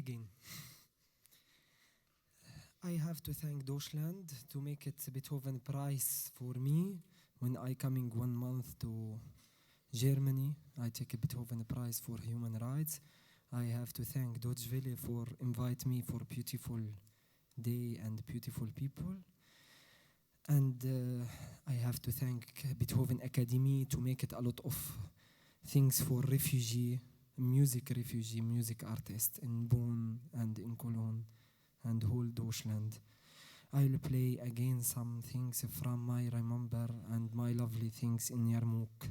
again. I have to thank Deutschland to make it Beethoven Prize for me. When I coming 1 month to Germany, I take a Beethoven Prize for Human Rights. I have to thank Deutsche Welle for invite me for beautiful day and beautiful people. And I have to thank Beethoven Academy to make it a lot of things for music artists in Bonn and in Cologne and whole Deutschland. I'll play again some things from my remember and my lovely things in Yarmouk.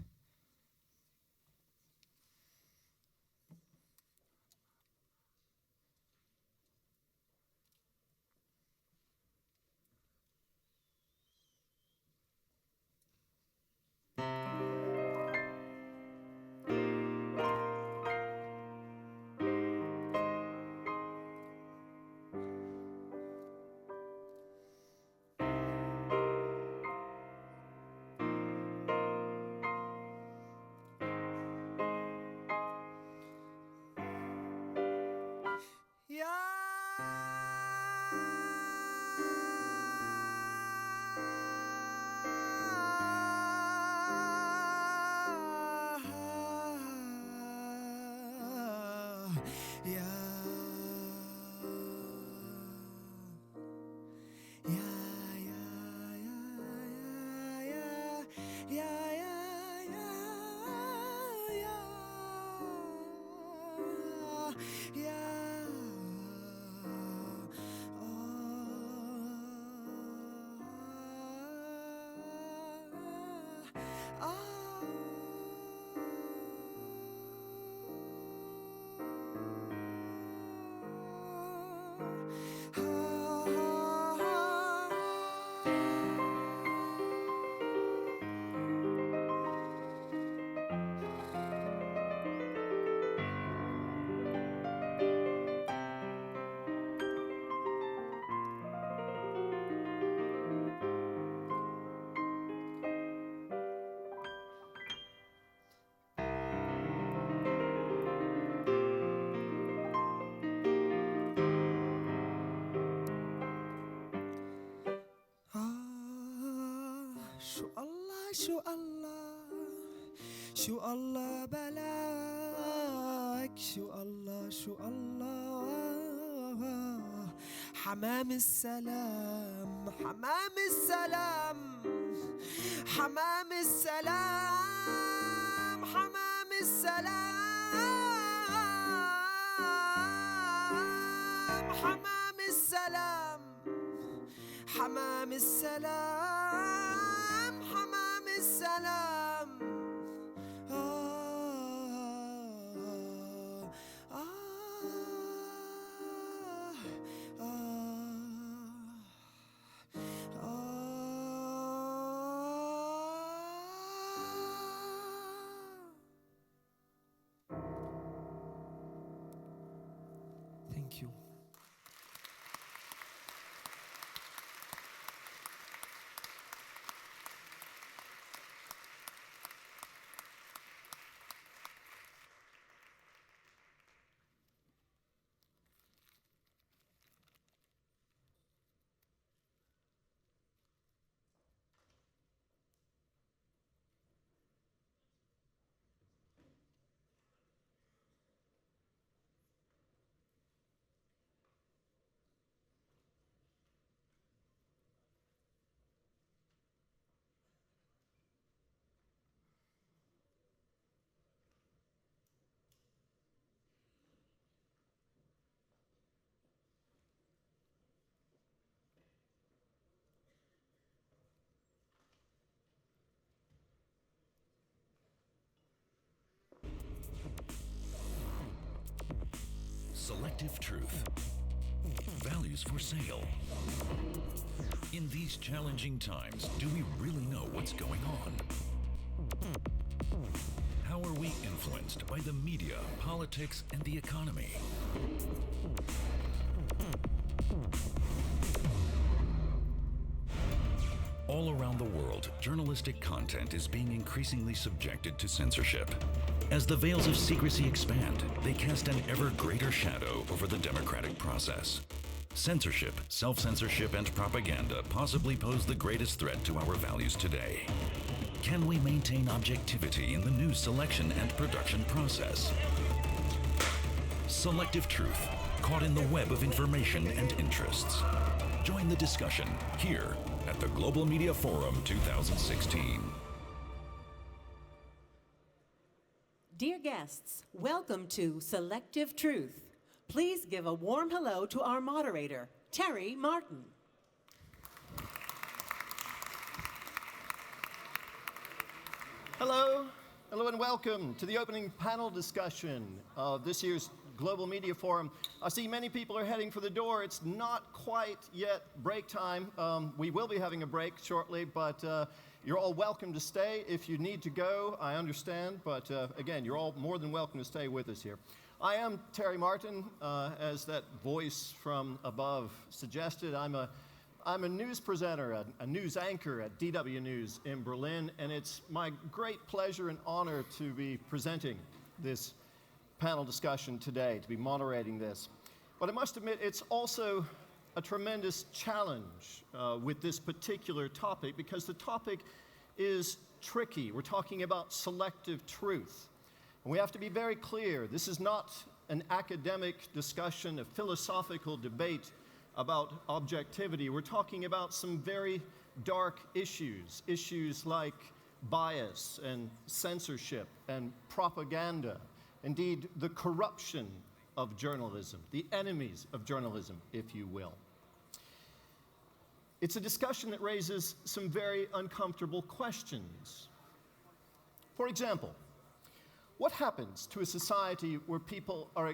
شو الله بلاك شو الله حمام السلام حمام السلام حمام السلام حمام السلام حمام السلام حمام السلام حمام السلام Thank you. Selective truth. Values for sale. In these challenging times, do we really know what's going on? How are we influenced by the media, politics, and the economy? All around the world, journalistic content is being increasingly subjected to censorship. As the veils of secrecy expand, they cast an ever greater shadow over the democratic process. Censorship, self-censorship, and propaganda possibly pose the greatest threat to our values today. Can we maintain objectivity in the news selection and production process? Selective truth, caught in the web of information and interests. Join the discussion here at the Global Media Forum 2016. Dear guests, welcome to Selective Truth. Please give a warm hello to our moderator, Terry Martin. Hello, and welcome to the opening panel discussion of this year's Global Media Forum. I see many people are heading for the door. It's not quite yet break time. We will be having a break shortly, but you're all welcome to stay. If you need to go, I understand, but again, you're all more than welcome to stay with us here. I am Terry Martin, as that voice from above suggested. I'm a news presenter, a news anchor at DW News in Berlin, and it's my great pleasure and honor to be presenting this panel discussion today, to be moderating this. But I must admit, it's also a tremendous challenge with this particular topic, because the topic is tricky. We're talking about selective truth. And we have to be very clear, this is not an academic discussion, a philosophical debate about objectivity. We're talking about some very dark issues, issues like bias and censorship and propaganda, indeed the corruption of journalism, the enemies of journalism, if you will. It's a discussion that raises some very uncomfortable questions. For example, what happens to a society where people are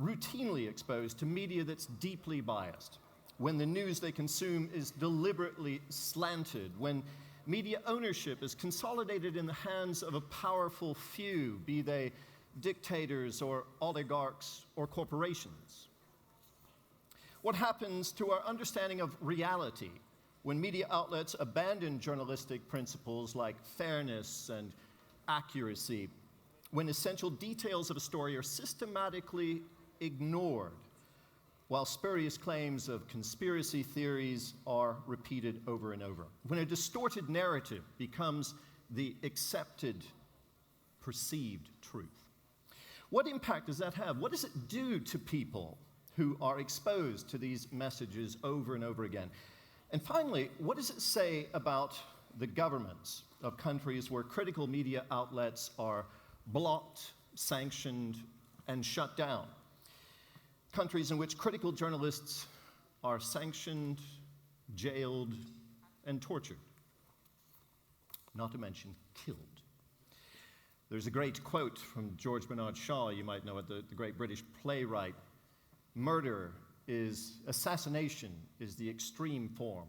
routinely exposed to media that's deeply biased, when the news they consume is deliberately slanted, when media ownership is consolidated in the hands of a powerful few, be they dictators or oligarchs or corporations? What happens to our understanding of reality when media outlets abandon journalistic principles like fairness and accuracy, when essential details of a story are systematically ignored, while spurious claims of conspiracy theories are repeated over and over, when a distorted narrative becomes the accepted, perceived truth? What impact does that have? What does it do to people who are exposed to these messages over and over again? And finally, what does it say about the governments of countries where critical media outlets are blocked, sanctioned, and shut down? Countries in which critical journalists are sanctioned, jailed, and tortured, not to mention killed. There's a great quote from George Bernard Shaw, you might know it, the great British playwright. Assassination is the extreme form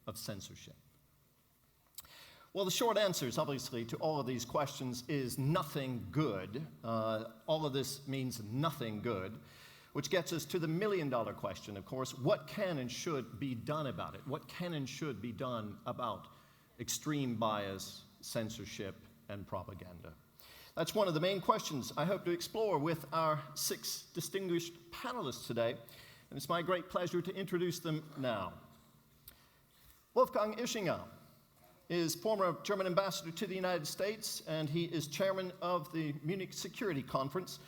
of censorship. Well, the short answers, obviously, to all of these questions is nothing good. All of this means nothing good, which gets us to the million-dollar question, of course. What can and should be done about it? What can and should be done about extreme bias, censorship, and propaganda? That's one of the main questions I hope to explore with our 6 distinguished panelists today, and it's my great pleasure to introduce them now. Wolfgang Ischinger is former German ambassador to the United States, and he is chairman of the Munich Security Conference.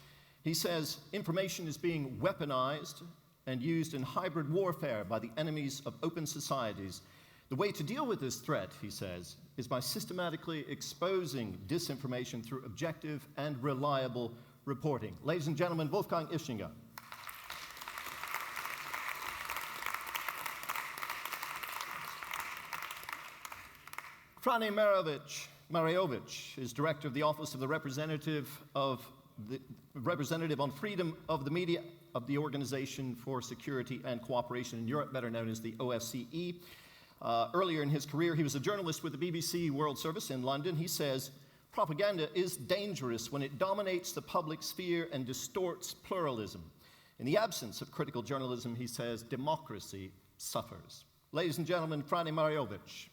He says information is being weaponized and used in hybrid warfare by the enemies of open societies. The way to deal with this threat, he says, is by systematically exposing disinformation through objective and reliable reporting. Ladies and gentlemen, Wolfgang Ischinger. Frane Mariovic is director of the Office of the Representative on Freedom of the Media of the Organization for Security and Cooperation in Europe, better known as the OSCE. Earlier in his career, he was a journalist with the BBC World Service in London. He says, propaganda is dangerous when it dominates the public sphere and distorts pluralism. In the absence of critical journalism, he says, democracy suffers. Ladies and gentlemen, Frane Mariovic.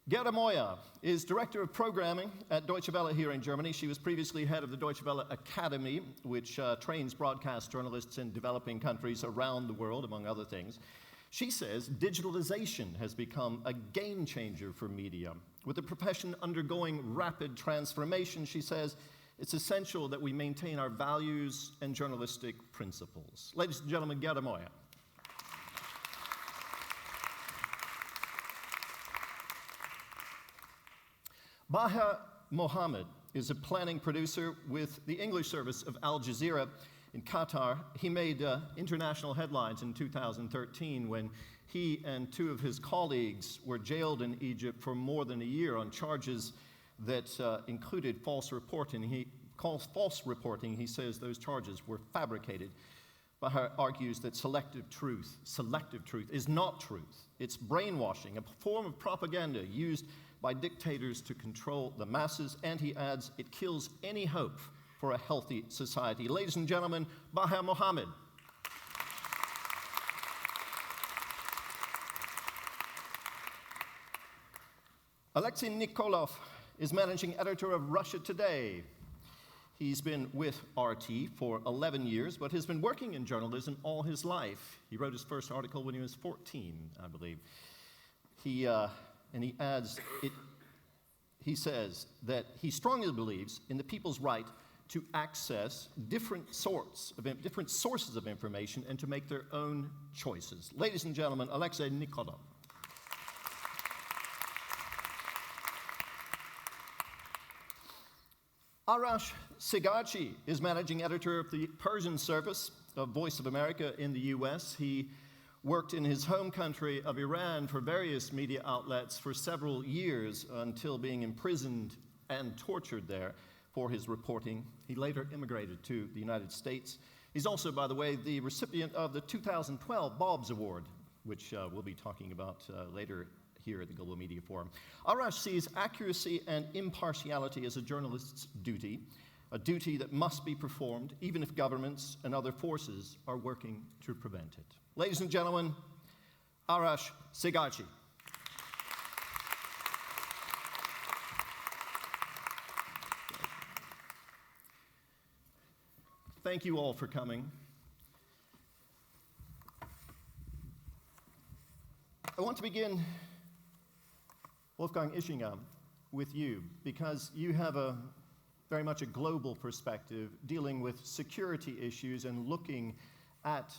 Gerda Moya is Director of Programming at Deutsche Welle here in Germany. She was previously head of the Deutsche Welle Academy, which trains broadcast journalists in developing countries around the world, among other things. She says digitalization has become a game changer for media. With the profession undergoing rapid transformation, she says, it's essential that we maintain our values and journalistic principles. Ladies and gentlemen, Gerda Moya. Baha Mohammed is a planning producer with the English service of Al Jazeera in Qatar. He made international headlines in 2013 when he and two of his colleagues were jailed in Egypt for more than a year on charges that included false reporting. He calls false reporting. He says those charges were fabricated. Baha argues that selective truth is not truth. It's brainwashing, a form of propaganda used by dictators to control the masses, and he adds, it kills any hope for a healthy society. Ladies and gentlemen, Baha Mohammed. Alexei Nikolov is managing editor of Russia Today. He's been with RT for 11 years, but has been working in journalism all his life. He wrote his first article when he was 14, I believe. And he adds, he says that he strongly believes in the people's right to access different sources of information and to make their own choices. Ladies and gentlemen, Alexei Nikolov. Arash Sigachi is managing editor of the Persian service of Voice of America in the US. He worked in his home country of Iran for various media outlets for several years until being imprisoned and tortured there for his reporting. He later immigrated to the United States. He's also, by the way, the recipient of the 2012 Bob's Award, which we'll be talking about later here at the Global Media Forum. Arash sees accuracy and impartiality as a journalist's duty, a duty that must be performed even if governments and other forces are working to prevent it. Ladies and gentlemen, Arash Sigachi. Thank you all for coming. I want to begin, Wolfgang Ischinger, with you, because you have very much a global perspective dealing with security issues and looking at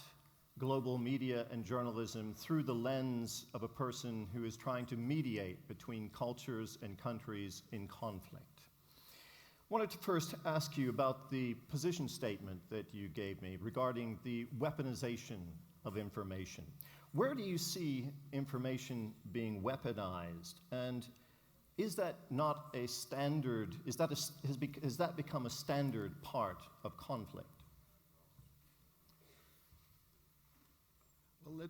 global media and journalism through the lens of a person who is trying to mediate between cultures and countries in conflict. I wanted to first ask you about the position statement that you gave me regarding the weaponization of information. Where do you see information being weaponized, and is that not a standard, has that become a standard part of conflict? Well,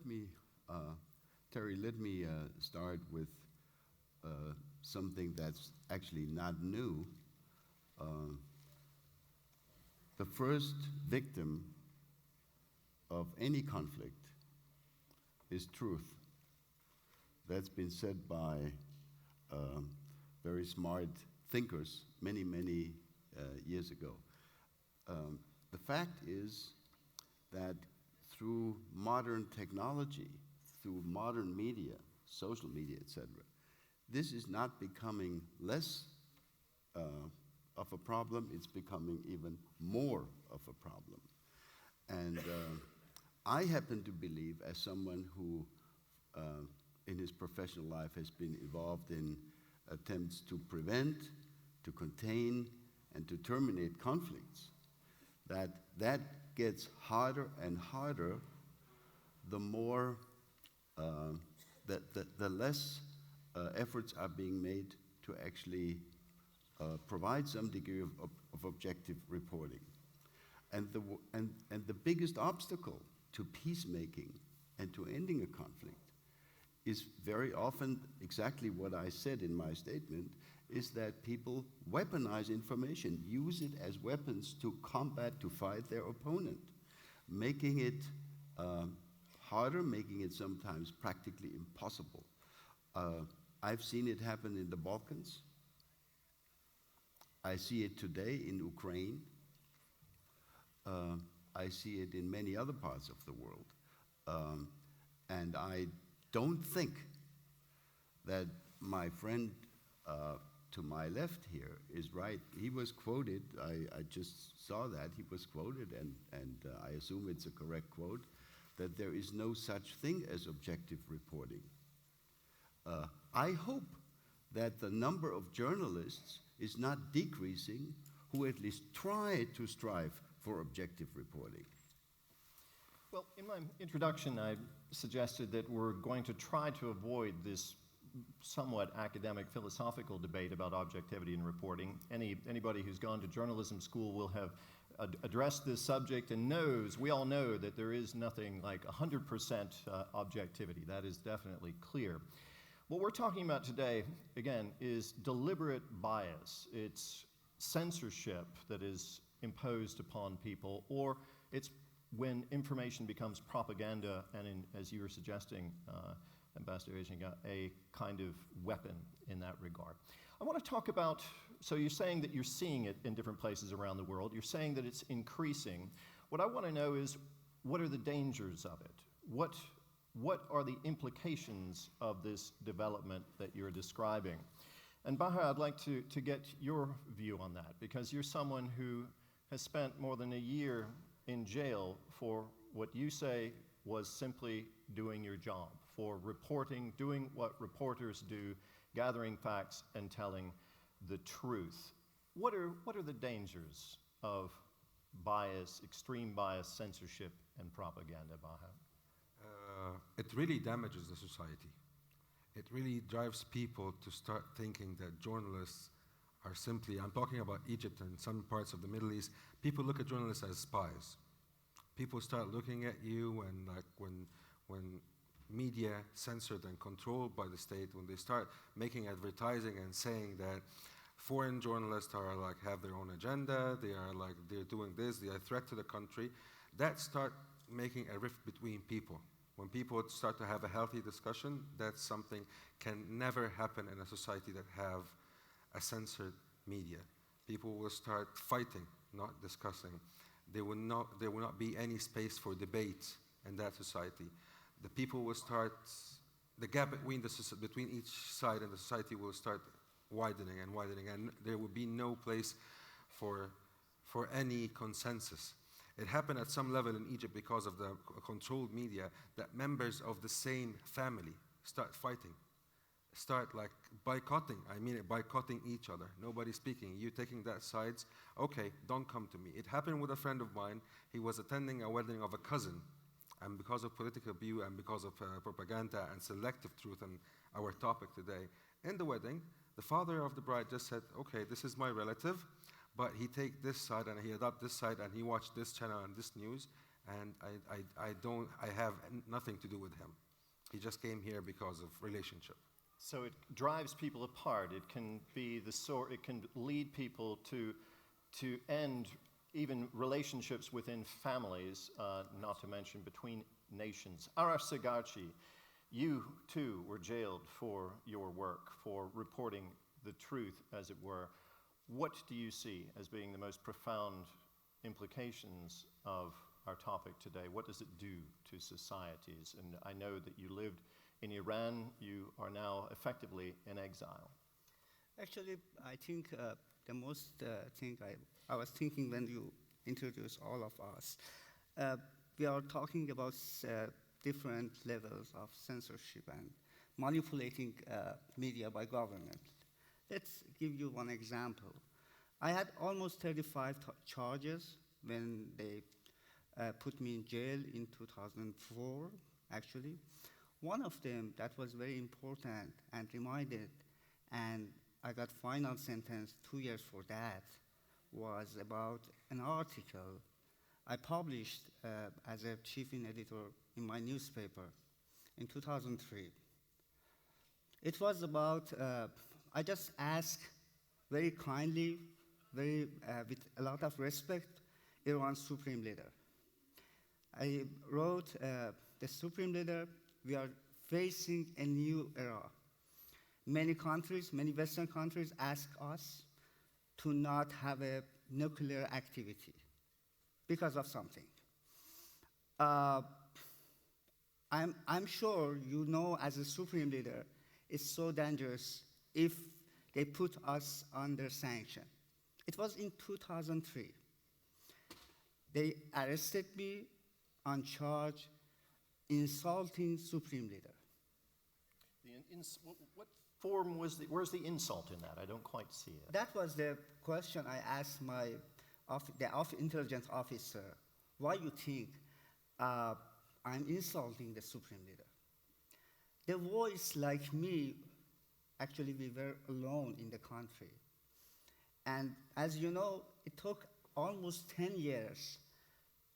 Terry, let me start with something that's actually not new. The first victim of any conflict is truth. That's been said by very smart thinkers many, many years ago. The fact is that through modern technology, through modern media, social media, etc., this is not becoming less of a problem, it's becoming even more of a problem. And I happen to believe, as someone who in his professional life has been involved in attempts to prevent, to contain, and to terminate conflicts, that gets harder and harder the more, the less efforts are being made to actually provide some degree of objective reporting. And the biggest obstacle to peacemaking and to ending a conflict is very often exactly what I said in my statement, is that people weaponize information, use it as weapons to combat, to fight their opponent, making it harder, making it sometimes practically impossible. I've seen it happen in the Balkans. I see it today in Ukraine. I see it in many other parts of the world. And I don't think that my friend to my left here is right. He was quoted, I just saw that, he was quoted, and I assume it's a correct quote, that there is no such thing as objective reporting. I hope that the number of journalists is not decreasing who at least try to strive for objective reporting. Well, in my introduction, I suggested that we're going to try to avoid this somewhat academic philosophical debate about objectivity in reporting. Anybody who's gone to journalism school will have addressed this subject and knows, we all know that there is nothing like 100% objectivity. That is definitely clear. What we're talking about today, again, is deliberate bias. It's censorship that is imposed upon people, or it's when information becomes propaganda and, as you were suggesting, Ambassador Ezinga, a kind of weapon in that regard. I want to talk about, so you're saying that you're seeing it in different places around the world. You're saying that it's increasing. What I want to know is, what are the dangers of it? What are the implications of this development that you're describing? And Baha, I'd like to get your view on that, because you're someone who has spent more than a year in jail for what you say was simply doing your job, for reporting, doing what reporters do, gathering facts and telling the truth. What are the dangers of bias, extreme bias, censorship, and propaganda, Baha? It really damages the society. It really drives people to start thinking that journalists are simply, I'm talking about Egypt and some parts of the Middle East, people look at journalists as spies. People start looking at you, and like when media censored and controlled by the state, when they start making advertising and saying that foreign journalists are like have their own agenda, they're doing this, they are a threat to the country, that start making a rift between people. When people start to have a healthy discussion, that's something can never happen in a society that have a censored media. People will start fighting, not discussing. There will not be any space for debate in that society. The people will start, the gap between each side and the society will start widening, and there will be no place for any consensus. It happened at some level in Egypt because of the controlled media, that members of the same family start fighting, start like boycotting. I mean boycotting each other. Nobody speaking. You taking that sides. Okay, don't come to me. It happened with a friend of mine. He was attending a wedding of a cousin, and because of political view and because of propaganda and selective truth and our topic today, in the wedding, the father of the bride just said, okay, this is my relative, but he take this side and he adopt this side and he watch this channel and this news, and I have nothing to do with him. He just came here because of relationship. So it drives people apart. It can be it can lead people to end even relationships within families, not to mention between nations. Arar Segarchi, you too were jailed for your work, for reporting the truth, as it were. What do you see as being the most profound implications of our topic today? What does it do to societies? And I know that you lived in Iran. You are now effectively in exile. Actually, I think the most thing I was thinking when you introduced all of us, we are talking about different levels of censorship and manipulating media by government. Let's give you one example. I had almost 35 charges when they put me in jail in 2004, actually. One of them that was very important and reminded, and I got final sentence 2 years for that, was about an article I published as a chief editor in my newspaper in 2003. It was about, I just asked very kindly, with a lot of respect, Iran's supreme leader. I wrote, the supreme leader, we are facing a new era. Many countries, many Western countries ask us to not have a nuclear activity because of something. I'm sure you know as a supreme leader, it's so dangerous if they put us under sanction. It was in 2003. They arrested me on charge insulting supreme leader. What form was where's the insult in that? I don't quite see it. That was the question I asked the intelligence officer. Why you think I'm insulting the supreme leader? The voice like me, actually we were alone in the country. And as you know, it took almost 10 years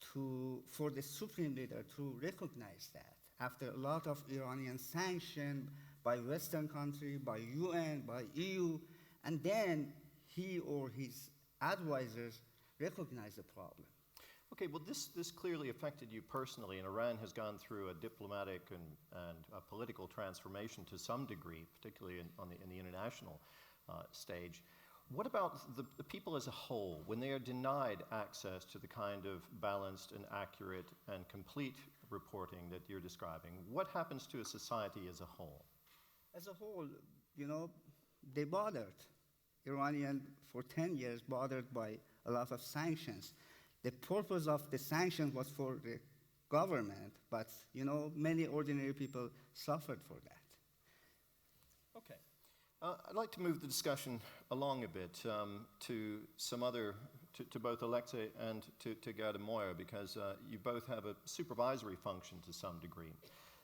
for the supreme leader to recognize that. After a lot of Iranian sanctions by Western countries, by UN, by EU, and then he or his advisors recognized the problem. Okay, well, this clearly affected you personally, and Iran has gone through a diplomatic and a political transformation to some degree, particularly in the international stage. What about the people as a whole, when they are denied access to the kind of balanced and accurate and complete reporting that you're describing? What happens to a society as a whole? As a whole, you know, they bothered. Iranian, for 10 years, bothered by a lot of sanctions. The purpose of the sanctions was for the government, but, you know, many ordinary people suffered for that. Okay. I'd like to move the discussion along a bit to some other, to both Alexei and to Gerda Moyer, because you both have a supervisory function to some degree,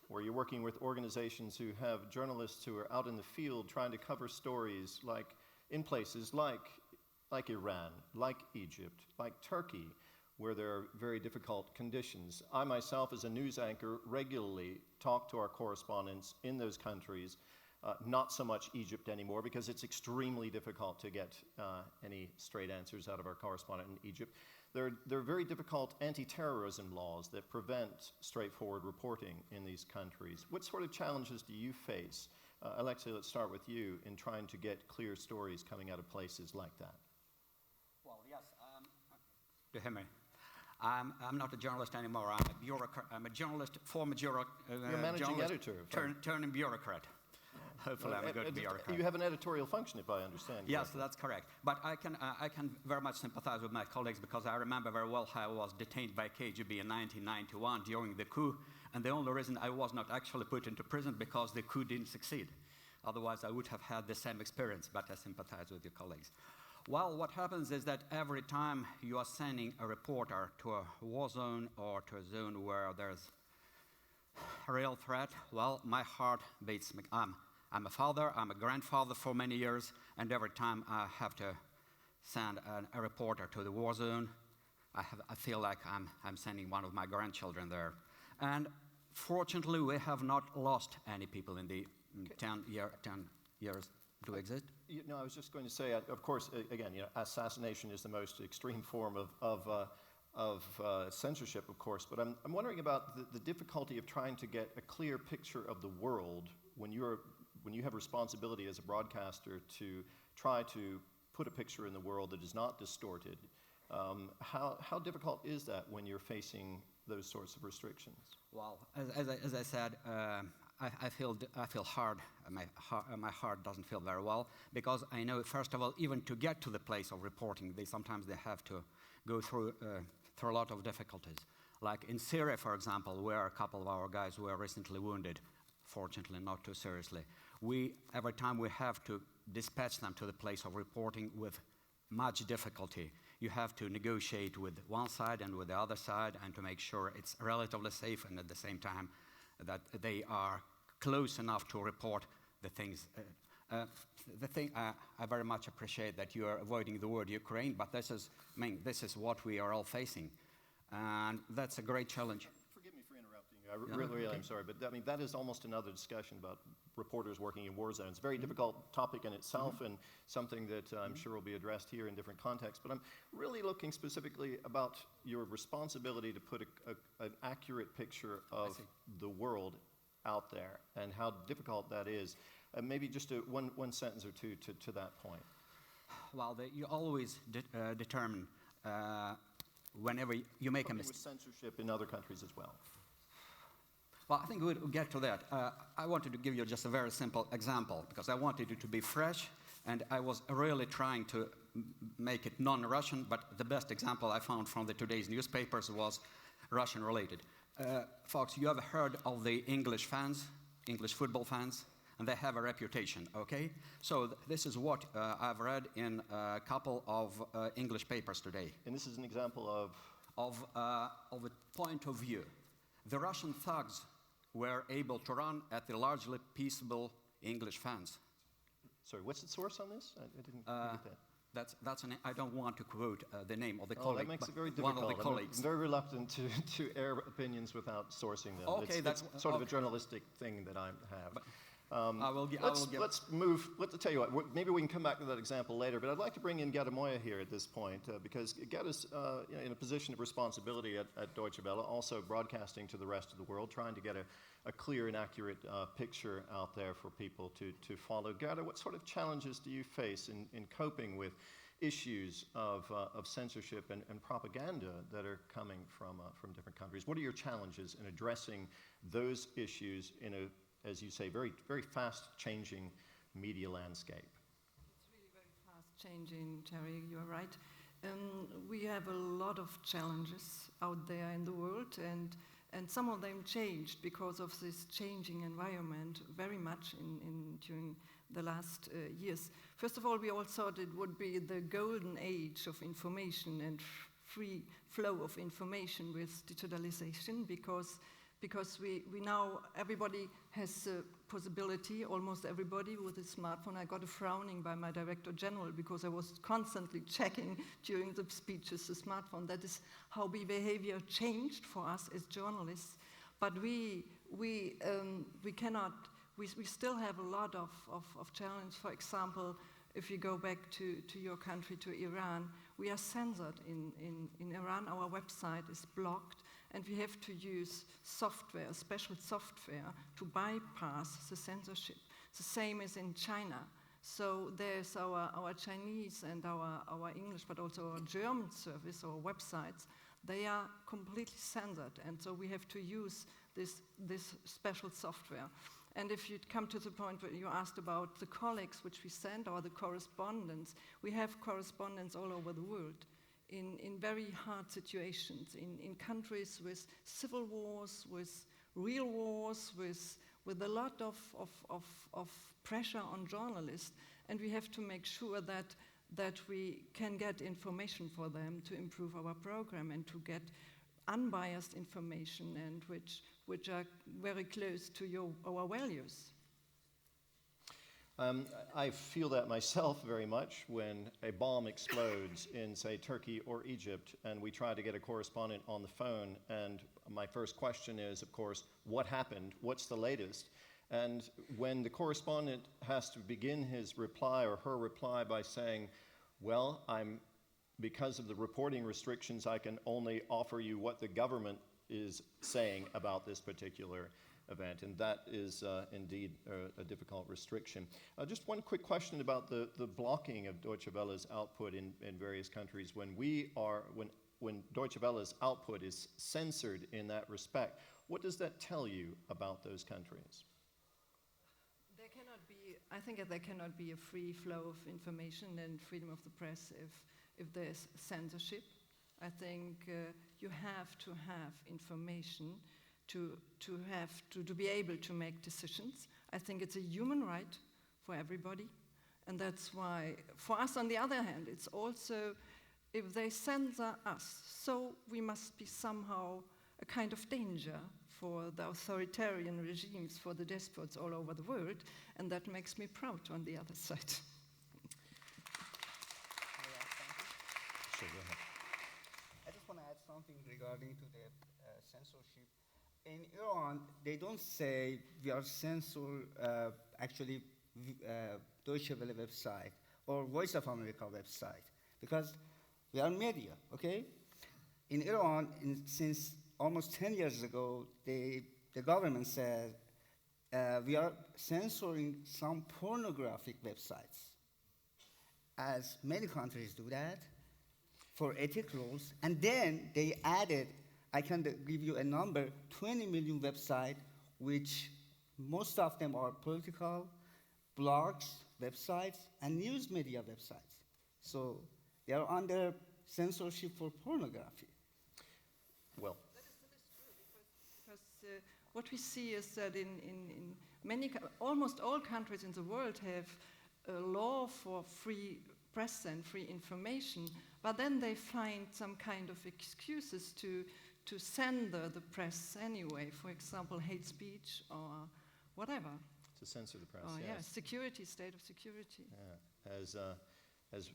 where you're working with organizations who have journalists who are out in the field trying to cover stories like in places like Iran, like Egypt, like Turkey, where there are very difficult conditions. I myself, as a news anchor, regularly talk to our correspondents in those countries. Not so much Egypt anymore, because it's extremely difficult to get any straight answers out of our correspondent in Egypt. There are very difficult anti-terrorism laws that prevent straightforward reporting in these countries. What sort of challenges do you face? Alexei, let's start with you in trying to get clear stories coming out of places like that. Well, yes. Do you hear me? I'm not a journalist anymore. I'm a bureaucrat. I'm a journalist, former You're managing editor. Turning bureaucrat. Hopefully, I'm a good bureaucrat. You have an editorial function, if I understand. Yes, that's correct. But I can very much sympathize with my colleagues, because I remember very well how I was detained by KGB in 1991 during the coup, and the only reason I was not actually put into prison because the coup didn't succeed. Otherwise, I would have had the same experience, but I sympathize with your colleagues. Well, what happens is that every time you are sending a reporter to a war zone or to a zone where there's a real threat, well, my heart beats. I'm a father, I'm a grandfather for many years, and every time I have to send a reporter to the war zone, I feel like I'm sending one of my grandchildren there. And fortunately, we have not lost any people in the 10 years to exist. No, I was just going to say, of course, again, assassination is the most extreme form of censorship, of course, but I'm wondering about the difficulty of trying to get a clear picture of the world when you have responsibility as a broadcaster to try to put a picture in the world that is not distorted. How difficult is that when you're facing those sorts of restrictions? Well, as I said, I feel hard. My heart doesn't feel very well, because I know, first of all, even to get to the place of reporting, sometimes they have to go through a lot of difficulties. Like in Syria, for example, where a couple of our guys were recently wounded, fortunately not too seriously. Every time we have to dispatch them to the place of reporting with much difficulty. You have to negotiate with one side and with the other side, and to make sure it's relatively safe, and at the same time that they are close enough to report the things. The thing I very much appreciate that you are avoiding the word Ukraine, but this is what we are all facing, and that's a great challenge. Forgive me for interrupting you. I really am sorry, but that is almost another discussion about reporters working in war zones. Very difficult topic in itself, and something that I'm sure will be addressed here in different contexts. But I'm really looking specifically about your responsibility to put an accurate picture of the world out there and how difficult that is. Maybe just one sentence or two to that point. Well, you always determine whenever you make a With mistake. censorship in other countries as well. Well, I think we'll get to that. I wanted to give you just a very simple example because I wanted it to be fresh, and I was really trying to make it non-Russian, but the best example I found from today's newspapers was Russian-related. Folks, you have heard of the English fans, English football fans, and they have a reputation, okay? So this is what I've read in a couple of English papers today. And this is an example of? Of a point of view. The Russian thugs were able to run at the largely peaceable English fans. Sorry, what's the source on this? I didn't get that. I don't want to quote the name of the colleague. That makes it very one difficult. of the colleagues. I'm very reluctant to air opinions without sourcing them. Okay, that's sort of a journalistic thing that I have. Let's move. Let's tell you what. Maybe we can come back to that example later. But I'd like to bring in Geta Moya here at this point because Geta's in a position of responsibility at Deutsche Welle, also broadcasting to the rest of the world, trying to get a clear and accurate picture out there for people to follow. Geta, what sort of challenges do you face in coping with issues of censorship and propaganda that are coming from different countries? What are your challenges in addressing those issues in a, as you say, very, very fast-changing media landscape? It's really very fast-changing, Terry, you're right. We have a lot of challenges out there in the world, and some of them changed because of this changing environment very much during the last years. First of all, we all thought it would be the golden age of information and free flow of information with digitalization because we now, everybody has the possibility, almost everybody with a smartphone. I got a frowning by my Director General because I was constantly checking during the speeches the smartphone. That is how behavior changed for us as journalists. But we still have a lot of challenge. For example, if you go back to your country, to Iran, we are censored in Iran. Our website is blocked. And we have to use software, special software, to bypass the censorship. The same is in China. So there's our Chinese and our English, but also our German service, our websites, they are completely censored. And so we have to use this special software. And if you come to the point where you asked about the colleagues which we send, or the correspondents, we have correspondents all over the world. In very hard situations, in countries with civil wars, with real wars, with a lot of pressure on journalists, and we have to make sure that we can get information for them to improve our program and to get unbiased information and which are very close to our values. I feel that myself very much when a bomb explodes in, say, Turkey or Egypt, and we try to get a correspondent on the phone, and my first question is, of course, what happened? What's the latest? And when the correspondent has to begin his reply or her reply by saying, well, because of the reporting restrictions, I can only offer you what the government is saying about this particular event, and that is indeed a difficult restriction. Just one quick question about the blocking of Deutsche Welle's output in various countries. When Deutsche Welle's output is censored in that respect, what does that tell you about those countries? I think there cannot be a free flow of information and freedom of the press if there's censorship. I think you have to have information to be able to make decisions. I think it's a human right for everybody, and that's why, for us on the other hand, it's also, if they censor us, so we must be somehow a kind of danger for the authoritarian regimes, for the despots all over the world, and that makes me proud on the other side. Sure, go ahead. I just want to add something regarding to the censorship. In Iran, they don't say we are censor actually Deutsche Welle website or Voice of America website because we are media, okay? In Iran, since almost 10 years ago, the government said we are censoring some pornographic websites, as many countries do that, for ethic rules. And then they added, I can give you a number, 20 million websites, which most of them are political, blogs, websites, and news media websites. So they are under censorship for pornography. Well, That is true, because what we see is that in many, almost all countries in the world have a law for free press and free information, but then they find some kind of excuses to censor the press anyway. For example, hate speech or whatever. to censor the press, Oh, yes. yeah, security, state of security. Yeah. As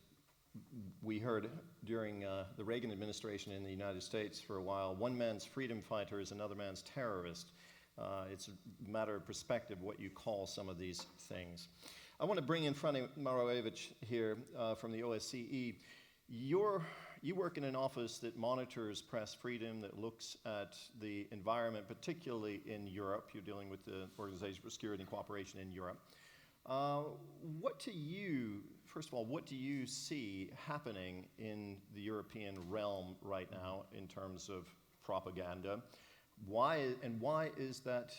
we heard during the Reagan administration in the United States for a while, one man's freedom fighter is another man's terrorist. It's a matter of perspective what you call some of these things. I want to bring in Franny Maroevich here from the OSCE. You work in an office that monitors press freedom, that looks at the environment, particularly in Europe. You're dealing with the Organization for Security and Cooperation in Europe. First of all, what do you see happening in the European realm right now in terms of propaganda? Why is that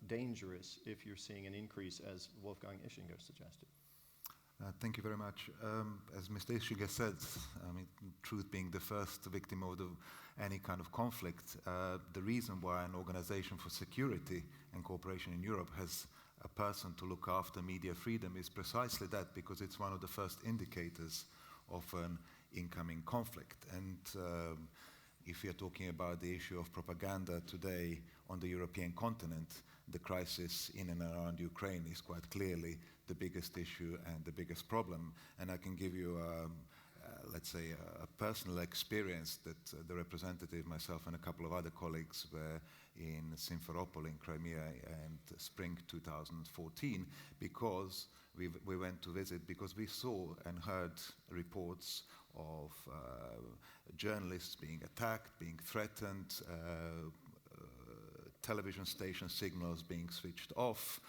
dangerous if you're seeing an increase, as Wolfgang Ischinger suggested? Thank you very much. As Mr. Ischinger said, I mean, truth being the first victim of any kind of conflict, the reason why an organization for security and cooperation in Europe has a person to look after media freedom is precisely that, because it's one of the first indicators of an incoming conflict. And if you're talking about the issue of propaganda today on the European continent, the crisis in and around Ukraine is quite clearly the biggest issue and the biggest problem. And I can give you, let's say, a personal experience that the representative, myself and a couple of other colleagues were in Simferopol in Crimea in spring 2014, because we went to visit because we saw and heard reports of journalists being attacked, being threatened, television station signals being switched off,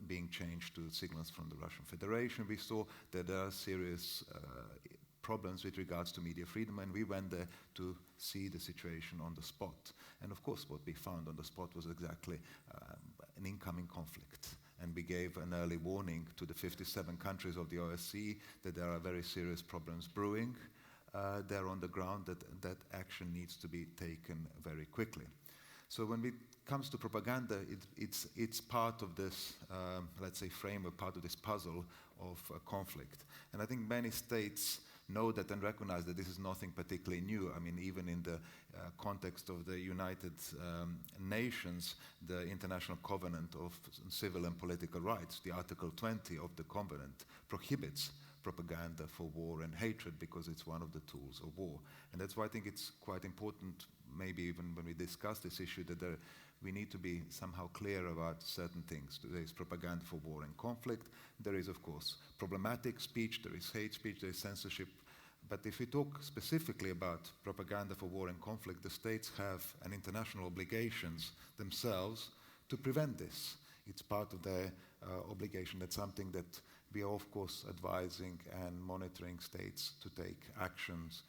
being changed to signals from the Russian Federation. We saw that there are serious problems with regards to media freedom, and we went there to see the situation on the spot. And of course, what we found on the spot was exactly an incoming conflict. And we gave an early warning to the 57 countries of the OSCE that there are very serious problems brewing there on the ground, that action needs to be taken very quickly. So when it comes to propaganda, it's part of this, let's say, framework, part of this puzzle of conflict. And I think many states know that and recognize that this is nothing particularly new. I mean, even in the context of the United Nations, the International Covenant of Civil and Political Rights, the Article 20 of the Covenant, prohibits propaganda for war and hatred because it's one of the tools of war. And that's why I think it's quite important, maybe even when we discuss this issue, that we need to be somehow clear about certain things. There is propaganda for war and conflict. There is, of course, problematic speech. There is hate speech. There is censorship. But if we talk specifically about propaganda for war and conflict, the states have an international obligations themselves to prevent this. It's part of their obligation. That's something that we are, of course, advising and monitoring states to take actions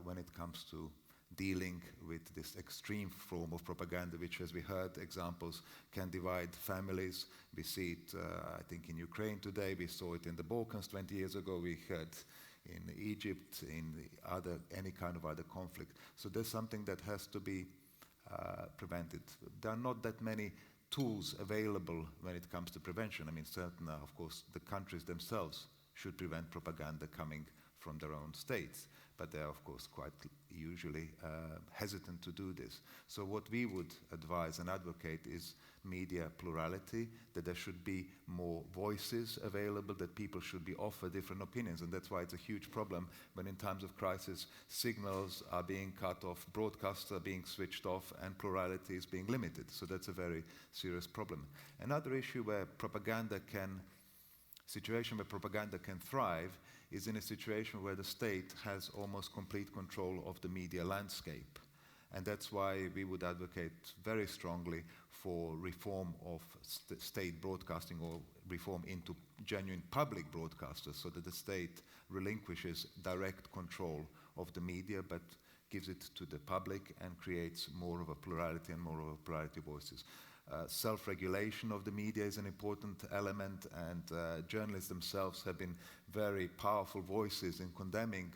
when it comes to dealing with this extreme form of propaganda, which, as we heard, examples can divide families. We see it, I think, in Ukraine today. We saw it in the Balkans 20 years ago. We heard in Egypt, in any kind of other conflict. So there's something that has to be prevented. There are not that many tools available when it comes to prevention. I mean, certainly, of course, the countries themselves should prevent propaganda coming from their own states, but they are, of course, quite usually hesitant to do this. So what we would advise and advocate is media plurality, that there should be more voices available, that people should be offered different opinions, and that's why it's a huge problem when in times of crisis signals are being cut off, broadcasts are being switched off, and plurality is being limited. So that's a very serious problem. Another issue where propaganda can thrive is in a situation where the state has almost complete control of the media landscape. And that's why we would advocate very strongly for reform of state broadcasting, or reform into genuine public broadcasters, so that the state relinquishes direct control of the media but gives it to the public and creates more of a plurality and more of a plurality of voices. Self-regulation of the media is an important element, and journalists themselves have been very powerful voices in condemning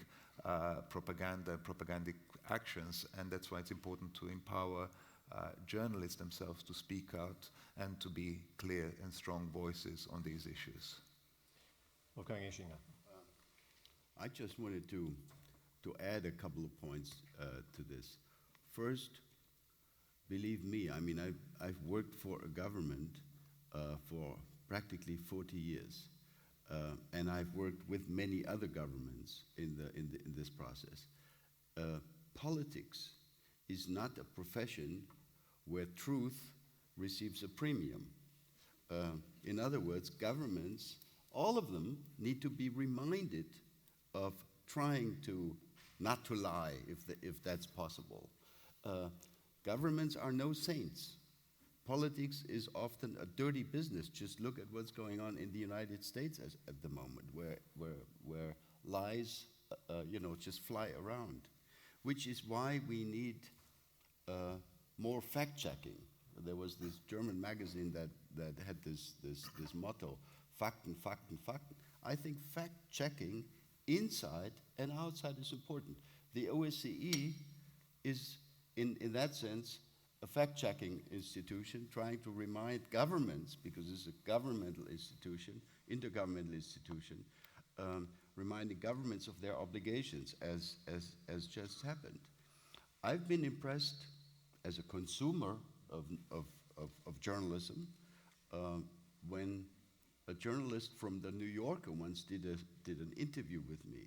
propaganda, propagandic actions, and that's why it's important to empower journalists themselves to speak out and to be clear and strong voices on these issues. I just wanted to add a couple of points to this. First, believe me, I mean, I've worked for a government for practically 40 years, and I've worked with many other governments in this process. Politics is not a profession where truth receives a premium. In other words, governments, all of them, need to be reminded of trying to not to lie, if that's possible. Governments are no saints. Politics is often a dirty business. Just look at what's going on in the United States at the moment, where lies, just fly around. Which is why we need more fact-checking. There was this German magazine that had this motto, Fakten, Fakten, Fakten. I think fact-checking inside and outside is important. The OSCE is, in that sense, a fact-checking institution trying to remind governments, because it's a governmental institution, intergovernmental institution, reminding governments of their obligations, as just happened. I've been impressed as a consumer of journalism when a journalist from the New Yorker once did an interview with me.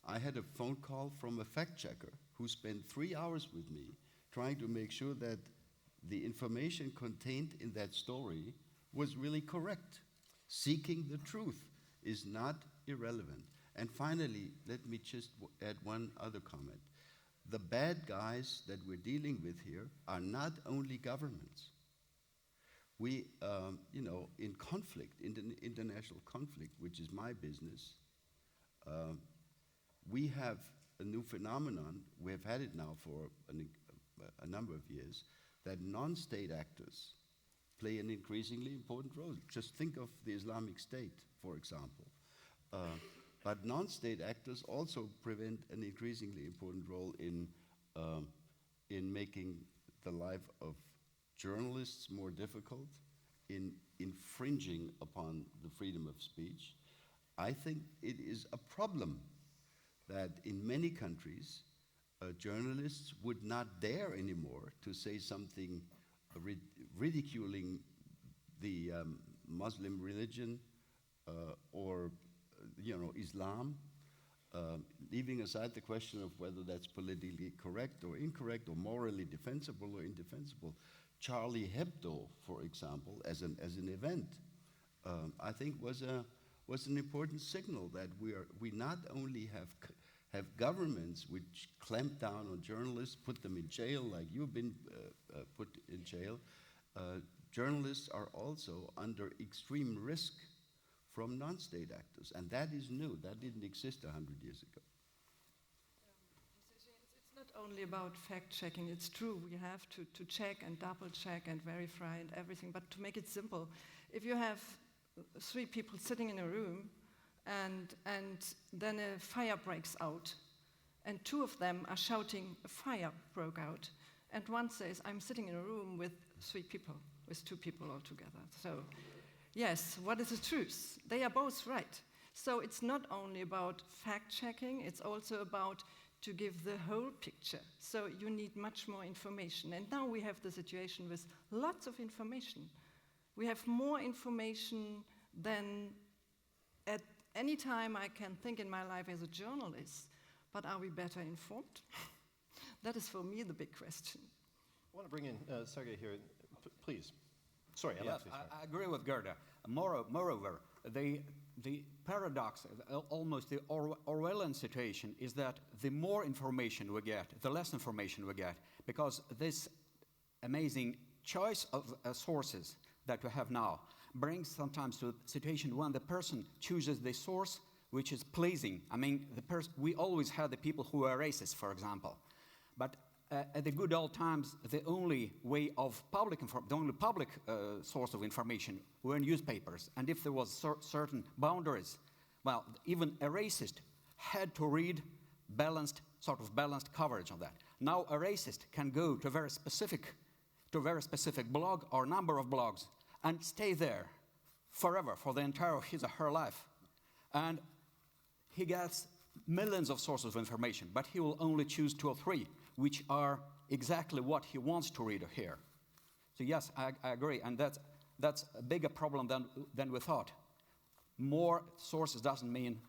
I had a phone call from a fact-checker who spent 3 hours with me trying to make sure that the information contained in that story was really correct. Seeking the truth is not irrelevant. And finally, let me just add one other comment. The bad guys that we're dealing with here are not only governments. We, in conflict, in international conflict, which is my business, we have a new phenomenon. We have had it now for a number of years, that non-state actors play an increasingly important role. Just think of the Islamic State, for example. But non-state actors also prevent an increasingly important role in making the life of journalists more difficult, in infringing upon the freedom of speech. I think it is a problem that in many countries, journalists would not dare anymore to say something ridiculing the Muslim religion or Islam, leaving aside the question of whether that's politically correct or incorrect, or morally defensible or indefensible. Charlie Hebdo, for example, as an event, I think was an important signal that we not only have governments which clamp down on journalists, put them in jail like you've been put in jail. Journalists are also under extreme risk from non-state actors, and that is new. That didn't exist 100 years ago. It's not only about fact-checking. It's true, we have to check and double-check and verify and everything, but to make it simple, if you have 3 people sitting in a room and then a fire breaks out, and 2 of them are shouting, a fire broke out, and one says, I'm sitting in a room with 3 people, with 2 people altogether. So, yes, what is the truth? They are both right. So it's not only about fact-checking, it's also about to give the whole picture. So you need much more information. And now we have the situation with lots of information. We have more information than at any time I can think in my life as a journalist. But are we better informed? That is for me the big question. I want to bring in Sergey here, please. Sorry, Yes, Alexei. Sorry. I agree with Gerda. Moreover, the paradox, almost the Orwellian situation, is that the more information we get, the less information we get, because this amazing choice of sources that we have now brings sometimes to a situation when the person chooses the source which is pleasing. I mean, we always had the people who are racist, for example, but at the good old times, the only way of the only public source of information were newspapers. And if there was certain boundaries, well, even a racist had to read balanced coverage on that. Now a racist can go to a very specific blog or number of blogs and stay there forever, for the entire his or her life. And he gets millions of sources of information, but he will only choose 2 or 3, which are exactly what he wants to read or hear. So yes, I agree, and that's a bigger problem than we thought. More sources doesn't mean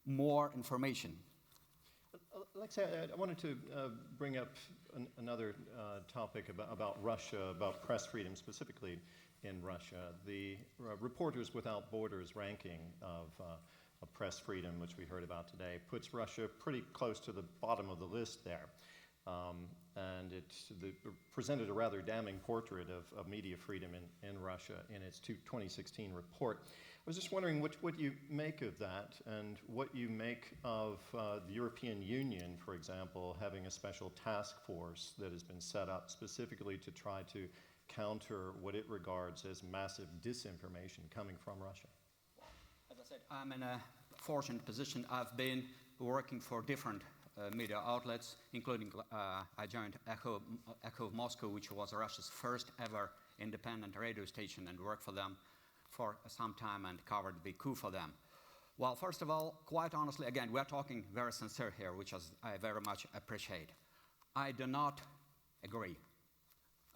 more information. Alexei, I wanted to bring up another topic about Russia, about press freedom specifically in Russia. The Reporters Without Borders ranking of press freedom, which we heard about today, puts Russia pretty close to the bottom of the list there. And it presented a rather damning portrait of media freedom in Russia in its 2016 report. I was just wondering what you make of that, and what you make of the European Union, for example, having a special task force that has been set up specifically to try to counter what it regards as massive disinformation coming from Russia. As I said, I'm in a fortunate position. I've been working for different media outlets, including I joined Echo of Moscow, which was Russia's first ever independent radio station, and worked for them for some time and covered the coup for them. Well, first of all, quite honestly, again, we're talking very sincere here, which I very much appreciate. I do not agree.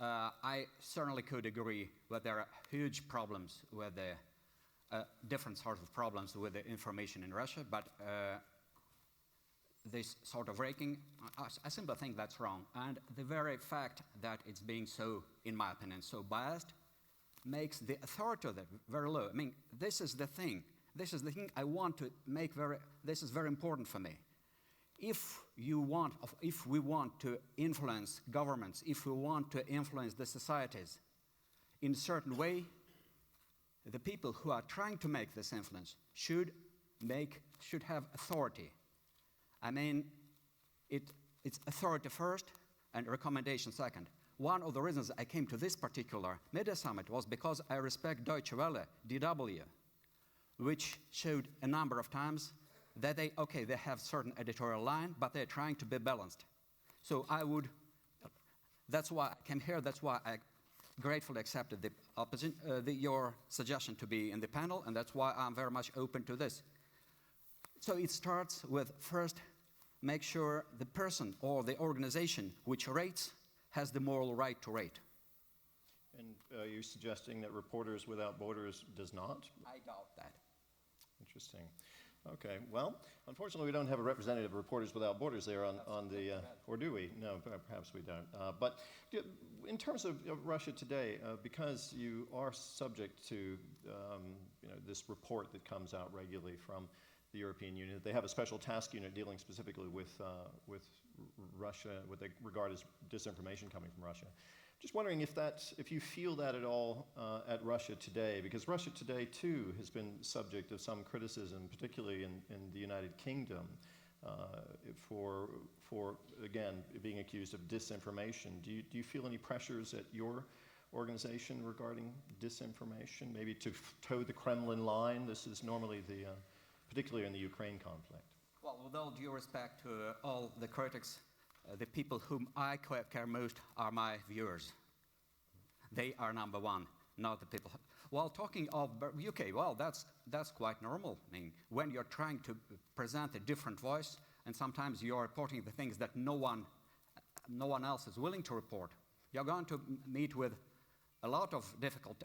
I certainly could agree that there are huge problems with the different sorts of problems with the information in Russia, but this sort of ranking, I simply think that's wrong. And the very fact that it's being so, in my opinion, so biased makes the authority of that very low. I mean, this is the thing. This is the thing I want to make this is very important for me. If we want to influence governments, if we want to influence the societies in a certain way, the people who are trying to make this influence should have authority. I mean, it's authority first and recommendation second. One of the reasons I came to this particular media summit was because I respect Deutsche Welle, DW, which showed a number of times that they have certain editorial line, but they're trying to be balanced. So that's why I came here, that's why I gratefully accepted your suggestion to be in the panel, and that's why I'm very much open to this. So it starts with first, make sure the person or the organization which rates has the moral right to rate. And are you suggesting that Reporters Without Borders does not? I doubt that. Interesting. Okay, well, unfortunately we don't have a representative of Reporters Without Borders there on the, or do we? No, perhaps we don't. But in terms of Russia today, because you are subject to this report that comes out regularly from the European Union, they have a special task unit dealing specifically with Russia, what they regard as disinformation coming from Russia. Just wondering if you feel that at all at Russia Today, because Russia Today too has been subject of some criticism, particularly in the United Kingdom, for again being accused of disinformation. Do you feel any pressures at your organization regarding disinformation, maybe to toe the Kremlin line? This is normally particularly in the Ukraine conflict. Well, with all due respect to all the critics, the people whom I care most are my viewers. They are number one, not the people. While talking of UK, well, that's quite normal. I mean, when you're trying to present a different voice, and sometimes you're reporting the things that no one else is willing to report, you're going to meet with a lot of difficult,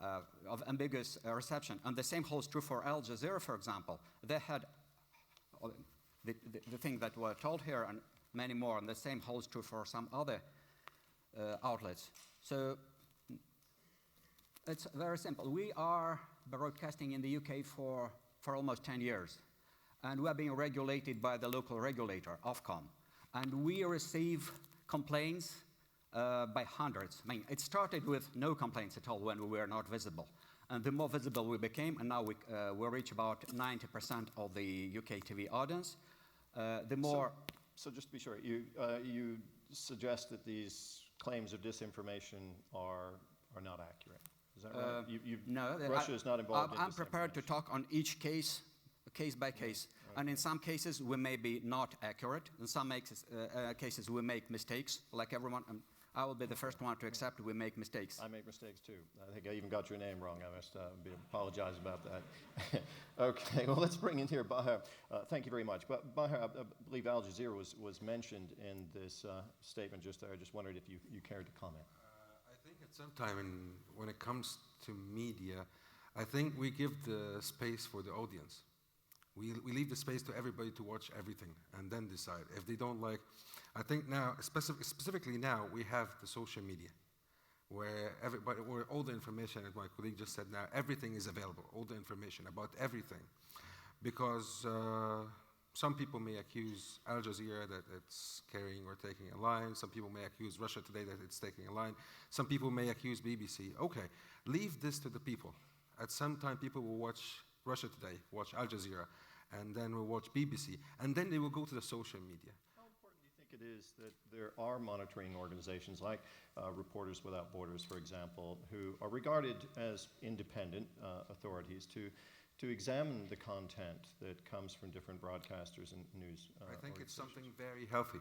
of ambiguous reception. And the same holds true for Al Jazeera, for example. They had the thing that we're told here, and many more, and the same holds true for some other outlets. So It's very simple. We are broadcasting in the UK for almost 10 years. And we are being regulated by the local regulator, Ofcom. And we receive complaints by hundreds. I mean, it started with no complaints at all when we were not visible. And the more visible we became, and now we reach about 90% of the UK TV audience, the more... So just to be sure, you suggest that these claims of disinformation are not accurate. Is that right? No. Russia is not involved in I'm prepared to talk on each case by case. Right. And in some cases, we may be not accurate. In some cases, we make mistakes, like everyone. I will be the first one to accept we make mistakes. I make mistakes too. I think I even got your name wrong. I must apologize about that. Okay, well, let's bring in here Bahar. Thank you very much. But Bahar, I believe Al Jazeera was mentioned in this statement just there. I just wondered if you cared to comment. I think at some time, when it comes to media, I think we give the space for the audience. We leave the space to everybody to watch everything and then decide. If they don't like, I think now, specifically now, we have the social media where all the information, as my colleague just said now, everything is available, all the information about everything. Because some people may accuse Al Jazeera that it's carrying or taking a line. Some people may accuse Russia Today that it's taking a line. Some people may accuse BBC. Okay, leave this to the people. At some time, people will watch Russia Today, watch Al Jazeera, and then will watch BBC, and then they will go to the social media. How important do you think it is that there are monitoring organizations like Reporters Without Borders, for example, who are regarded as independent authorities to examine the content that comes from different broadcasters and news I think it's something very healthy,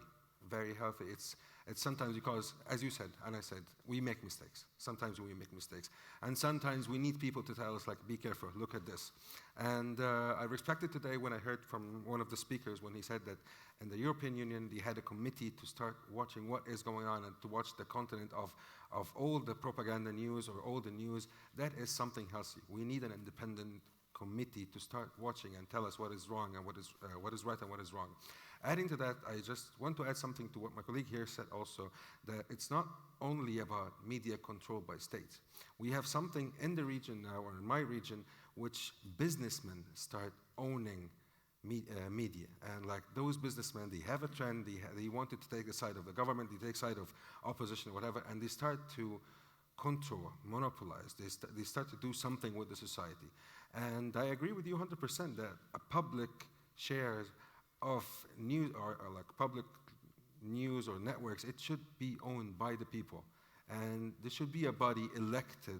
very healthy. It's sometimes because, as you said, and I said, we make mistakes. Sometimes we make mistakes. And sometimes we need people to tell us, like, be careful, look at this. And I respected today when I heard from one of the speakers when he said that in the European Union, they had a committee to start watching what is going on and to watch the content of all the propaganda news or all the news. That is something healthy. We need an independent committee to start watching and tell us what is wrong and what is right and what is wrong. Adding to that, I just want to add something to what my colleague here said also, that it's not only about media controlled by states. We have something in the region now, or in my region, which businessmen start owning media. And like those businessmen, they have a trend, they wanted to take the side of the government, they take side of opposition or whatever, and they start to control, monopolize, they start to do something with the society. And I agree with you 100% that a public shares of news or like public news or networks, it should be owned by the people. And there should be a body elected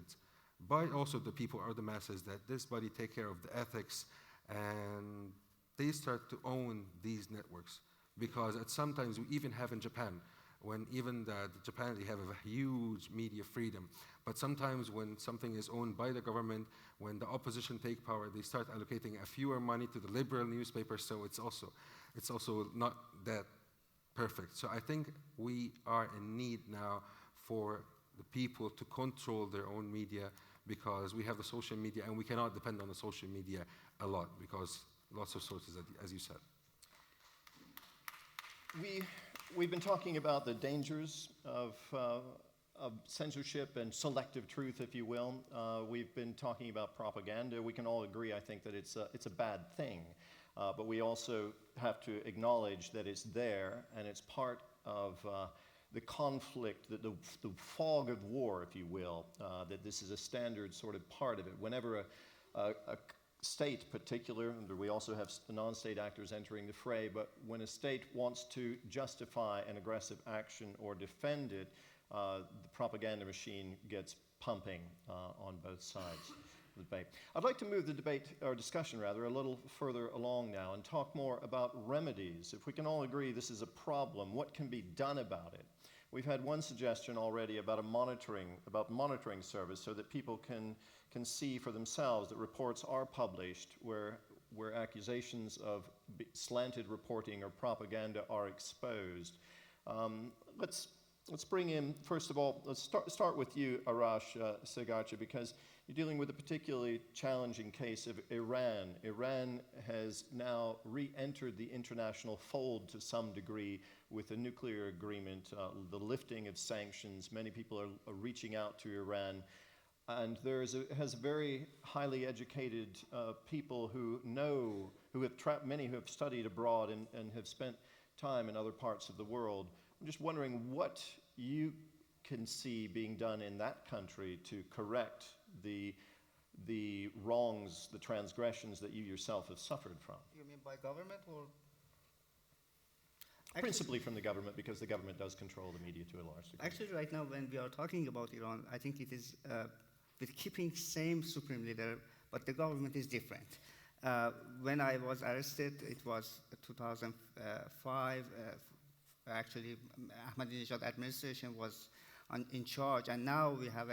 by also the people or the masses, that this body take care of the ethics, and they start to own these networks. Because at sometimes we even have in Japan, when even Japan, they have a huge media freedom. But sometimes when something is owned by the government, when the opposition take power, they start allocating a fewer money to the liberal newspapers, so it's also not that perfect. So I think we are in need now for the people to control their own media, because we have the social media and we cannot depend on the social media a lot, because lots of sources, as you said. We've been talking about the dangers of censorship and selective truth, if you will. We've been talking about propaganda. We can all agree, I think, that it's a bad thing. But we also have to acknowledge that it's there, and it's part of the conflict, the fog of war, if you will, that this is a standard sort of part of it. Whenever a state particular, and we also have non-state actors entering the fray, but when a state wants to justify an aggressive action or defend it, the propaganda machine gets pumping on both sides of the debate. I'd like to move the debate, or discussion rather, a little further along now and talk more about remedies. If we can all agree this is a problem, what can be done about it? We've had one suggestion already about monitoring service, so that people can see for themselves that reports are published where accusations of slanted reporting or propaganda are exposed. Let's bring in, first of all, let's start with you, Arash Segarcha, because you're dealing with a particularly challenging case of Iran. Iran has now re-entered the international fold to some degree with a nuclear agreement, the lifting of sanctions. Many people are reaching out to Iran. and has very highly educated people who know, many who have studied abroad and have spent time in other parts of the world. I'm just wondering what you can see being done in that country to correct the wrongs, the transgressions that you yourself have suffered from. You mean by government or? Principally from the government, because the government does control the media to a large degree. Actually, right now, when we are talking about Iran, I think it is with keeping same supreme leader, but the government is different. When I was arrested, it was 2005. Actually, Ahmadinejad administration was in charge, and now we have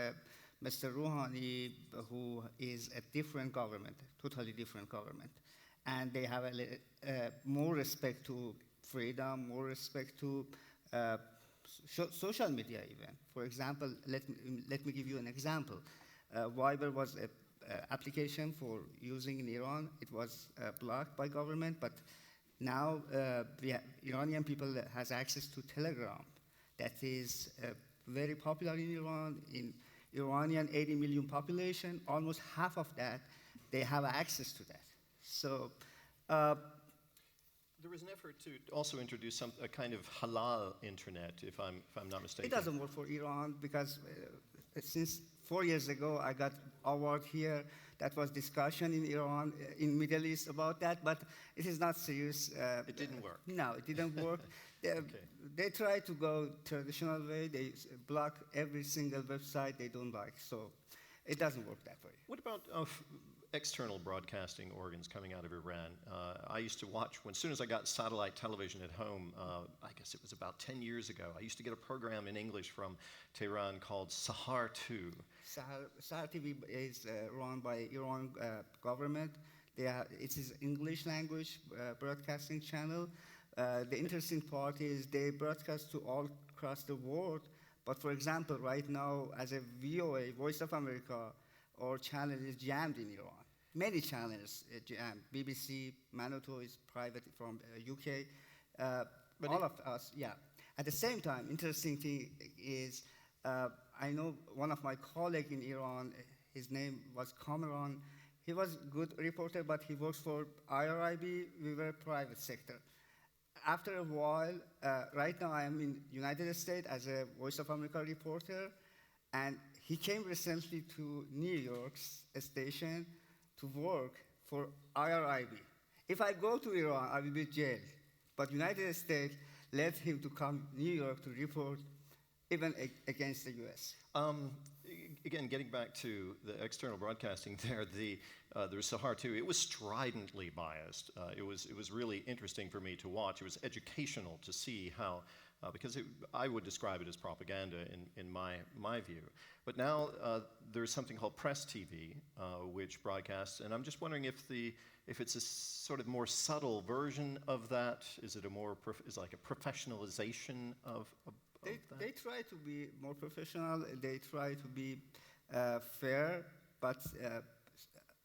Mr. Rouhani, who is a different government, totally different government, and they have more respect to freedom, more respect to social media even. For example, let me give you an example. Viber was an application for using in Iran. It was blocked by government, but now Iranian people has access to Telegram. That is very popular in Iran. In Iranian 80 million population, almost half of that, they have access to that. So. There was an effort to also introduce a kind of halal internet, if I'm not mistaken. It doesn't work for Iran because since 4 years ago I got award here. That was discussion in Iran, in Middle East about that, but it is not serious. It didn't work. No, it didn't work. They try to go traditional way. They block every single website they don't like, so it doesn't work that way. What about external broadcasting organs coming out of Iran? I used to watch, as soon as I got satellite television at home, I guess it was about 10 years ago, I used to get a program in English from Tehran called Sahar 2. Sahar TV is run by Iran government. It is English language broadcasting channel. The interesting part is they broadcast to all across the world. But for example, right now, as a VOA, Voice of America, our channel is jammed in Iran. Many channels jammed. BBC, Manoto is private from UK. All of us, yeah. At the same time, interesting thing is, I know one of my colleagues in Iran, his name was Cameron. He was a good reporter, but he works for IRIB. We were private sector. After a while, right now I am in United States as a Voice of America reporter, and he came recently to New York's station to work for IRIB. If I go to Iran, I will be jailed. But United States let him to come to New York to report even against the US. Again, getting back to the external broadcasting there, there's Sahar 2. It was stridently biased. It was really interesting for me to watch. It was educational to see how, because I would describe it as propaganda in my view. But now there's something called Press TV, which broadcasts, and I'm just wondering if it's a sort of more subtle version of that. Is it is like a professionalization of They try to be more professional. They try to be fair, but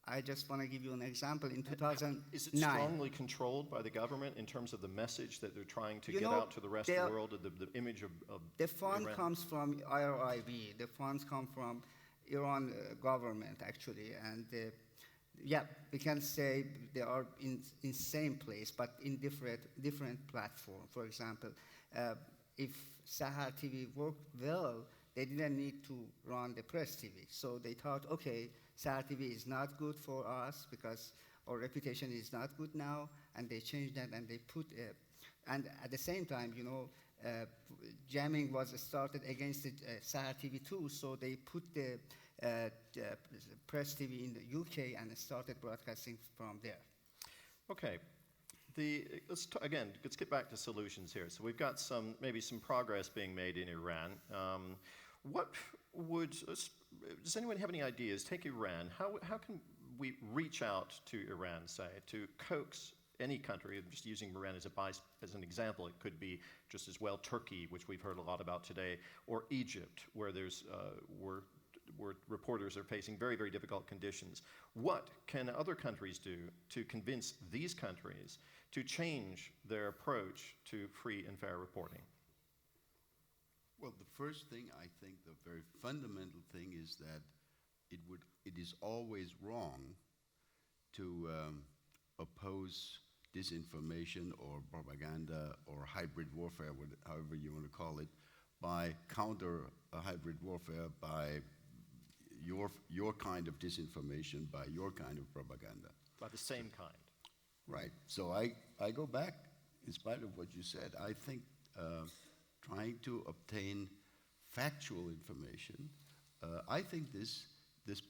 I just want to give you an example. In 2009, is it strongly controlled by the government in terms of the message that they're trying to get out to the rest of the world, the image of the fund Iran? comes from IRIB. The funds come from Iran government, actually, and yeah, we can say they are in same place, but in different platform. For example, if Sahar TV worked well, they didn't need to run the Press TV. So they thought, okay, Sahar TV is not good for us because our reputation is not good now, and they changed that and they put, and at the same time, jamming was started against the Sahar TV too, so they put the Press TV in the UK and started broadcasting from there. Okay. Let's get back to solutions here. So we've got maybe some progress being made in Iran. Does anyone have any ideas? Take Iran. How can we reach out to Iran, say, to coax any country? I'm just using Iran as an example. It could be just as well Turkey, which we've heard a lot about today, or Egypt, where where reporters are facing very, very difficult conditions. What can other countries do to convince these countries to change their approach to free and fair reporting? Well, the first thing, I think the very fundamental thing is that it is always wrong to oppose disinformation or propaganda or hybrid warfare, however you want to call it, by counter hybrid warfare, by your kind of disinformation, by your kind of propaganda. By the same kind. Right. So I go back, in spite of what you said, I think trying to obtain factual information, I think this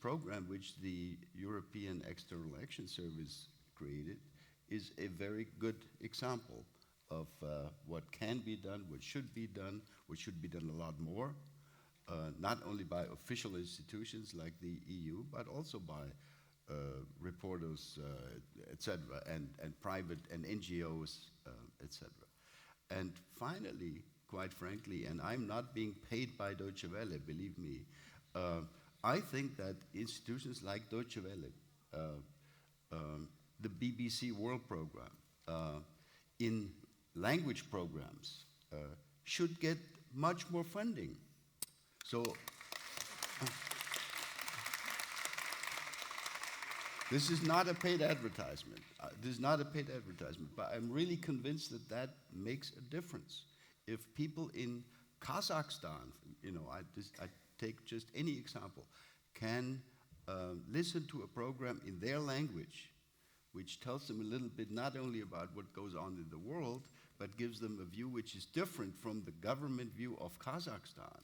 program which the European External Action Service created is a very good example of what can be done, what should be done a lot more, not only by official institutions like the EU, but also by reporters, etc., and private and NGOs, etc. And finally, quite frankly, and I'm not being paid by Deutsche Welle, believe me, I think that institutions like Deutsche Welle, the BBC World Program, in language programs, should get much more funding. So this is not a paid advertisement. But I'm really convinced that that makes a difference. If people in Kazakhstan, I take just any example, can listen to a program in their language, which tells them a little bit not only about what goes on in the world, but gives them a view which is different from the government view of Kazakhstan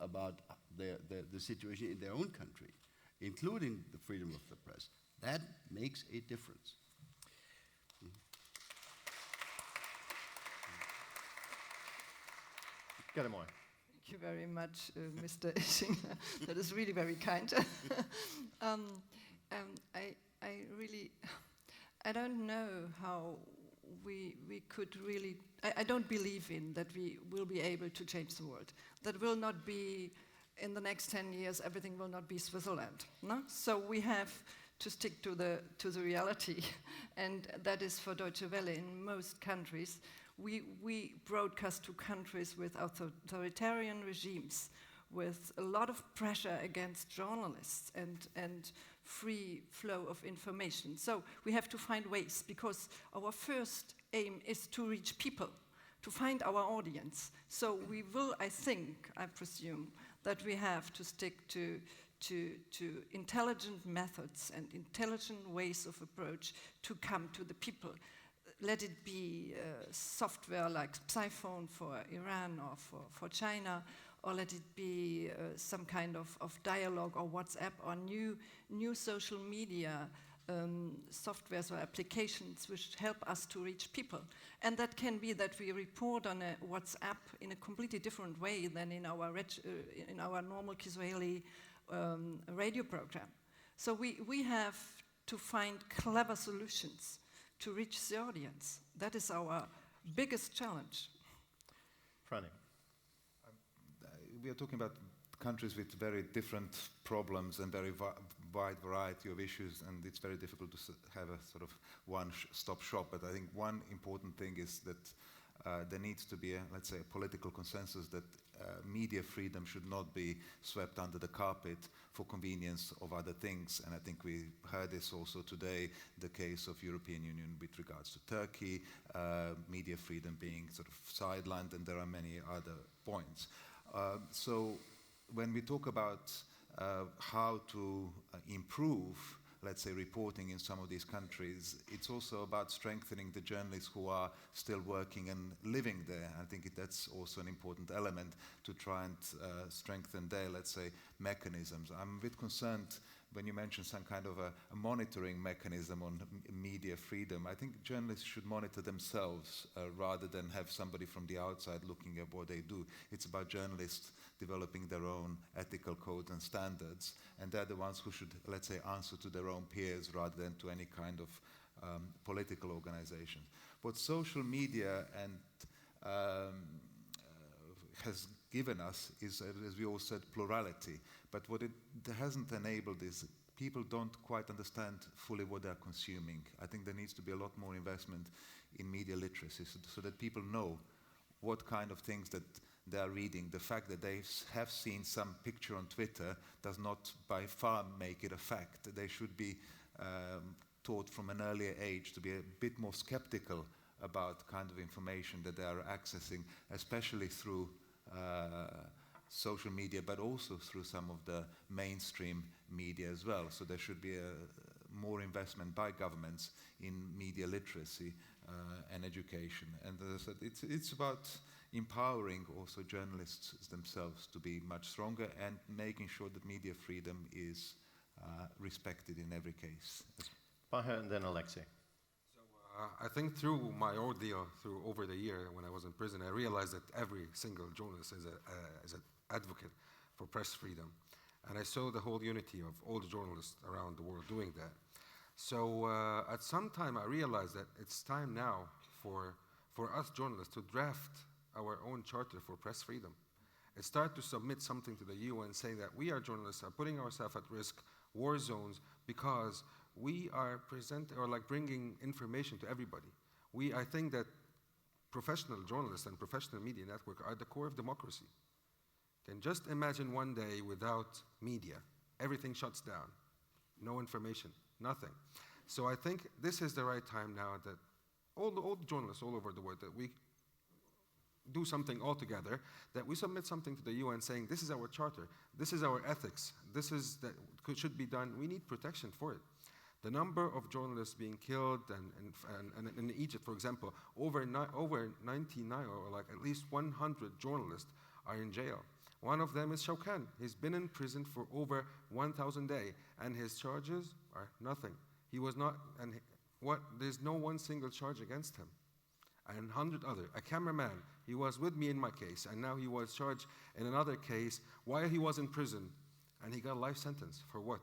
about the situation in their own country, including the freedom of the press. That makes a difference. Get him on. Thank you very much, Mr. Ischinger. That is really very kind. I don't know how we could really, I don't believe in that we will be able to change the world. That will not be, in the next 10 years, everything will not be Switzerland. No? So we have to stick to the reality, and that is for Deutsche Welle in most countries. We broadcast to countries with authoritarian regimes, with a lot of pressure against journalists and free flow of information. So we have to find ways, because our first aim is to reach people, to find our audience. So we will, I presume, that we have to stick to intelligent methods and intelligent ways of approach to come to the people. Let it be software like Psiphone for Iran or for China, or let it be some kind of dialogue or WhatsApp or new social media softwares or applications which help us to reach people. And that can be that we report on a WhatsApp in a completely different way than in our normal Kiswahili radio program. So we have to find clever solutions to reach the audience. That is our biggest challenge. Franny. We are talking about countries with very different problems and very wide variety of issues, and it's very difficult to have a sort of one-stop shop. But I think one important thing is that there needs to be let's say, a political consensus that media freedom should not be swept under the carpet for convenience of other things. And I think we heard this also today, the case of European Union with regards to Turkey, media freedom being sort of sidelined, and there are many other points. So when we talk about how to improve, let's say, reporting in some of these countries, it's also about strengthening the journalists who are still working and living there. I think that's also an important element to try and strengthen their, let's say, mechanisms. I'm a bit concerned when you mention some kind of a monitoring mechanism on media freedom. I think journalists should monitor themselves rather than have somebody from the outside looking at what they do. It's about journalists developing their own ethical codes and standards, and they're the ones who should, let's say, answer to their own peers rather than to any kind of political organization. What social media has given us is, as we all said, plurality. But what it hasn't enabled is people don't quite understand fully what they're consuming. I think there needs to be a lot more investment in media literacy so that people know what kind of things that they are reading. The fact that they have seen some picture on Twitter does not by far make it a fact. They should be taught from an earlier age to be a bit more skeptical about the kind of information that they are accessing, especially through social media, but also through some of the mainstream media as well. So there should be more investment by governments in media literacy and education. And as I said, it's about empowering also journalists themselves to be much stronger and making sure that media freedom is respected in every case. Baha and then Alexei. I think through my ordeal, over the year when I was in prison, I realized that every single journalist is an advocate for press freedom. And I saw the whole unity of all the journalists around the world doing that. So at some time I realized that it's time now for us journalists to draft our own charter for press freedom. And start to submit something to the UN saying that we are journalists are putting ourselves at risk, war zones, because we are bringing information to everybody. I think that professional journalists and professional media network are the core of democracy. Can just imagine one day without media, everything shuts down, no information, nothing. So I think this is the right time now that all the journalists all over the world, that we do something all together, that we submit something to the UN saying this is our charter, this is our ethics, this is that should be done. We need protection for it. The number of journalists being killed and in Egypt, for example, over 99 or like at least 100 journalists are in jail. One of them is Shawkan. He's been in prison for over 1,000 days, and his charges are nothing. He was not, there's no one single charge against him. And 100 other. A cameraman, he was with me in my case, and now he was charged in another case while he was in prison, and he got a life sentence. For what?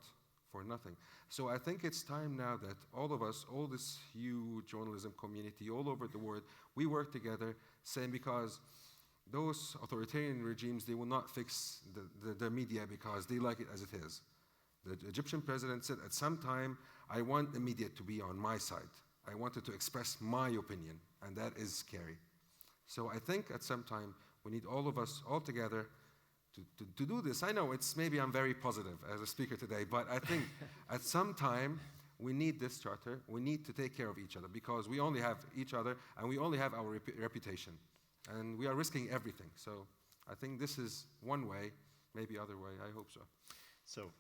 For nothing. So I think it's time now that all of us, all this huge journalism community all over the world, we work together, saying because those authoritarian regimes, they will not fix the media because they like it as it is. The Egyptian president said at some time, I want the media to be on my side. I wanted to express my opinion, and that is scary. So I think at some time, we need all of us all together to do this. I know maybe I'm very positive as a speaker today, but I think at some time, we need this charter. We need to take care of each other because we only have each other and we only have our reputation. And we are risking everything. So I think this is one way, maybe other way. I hope so. So,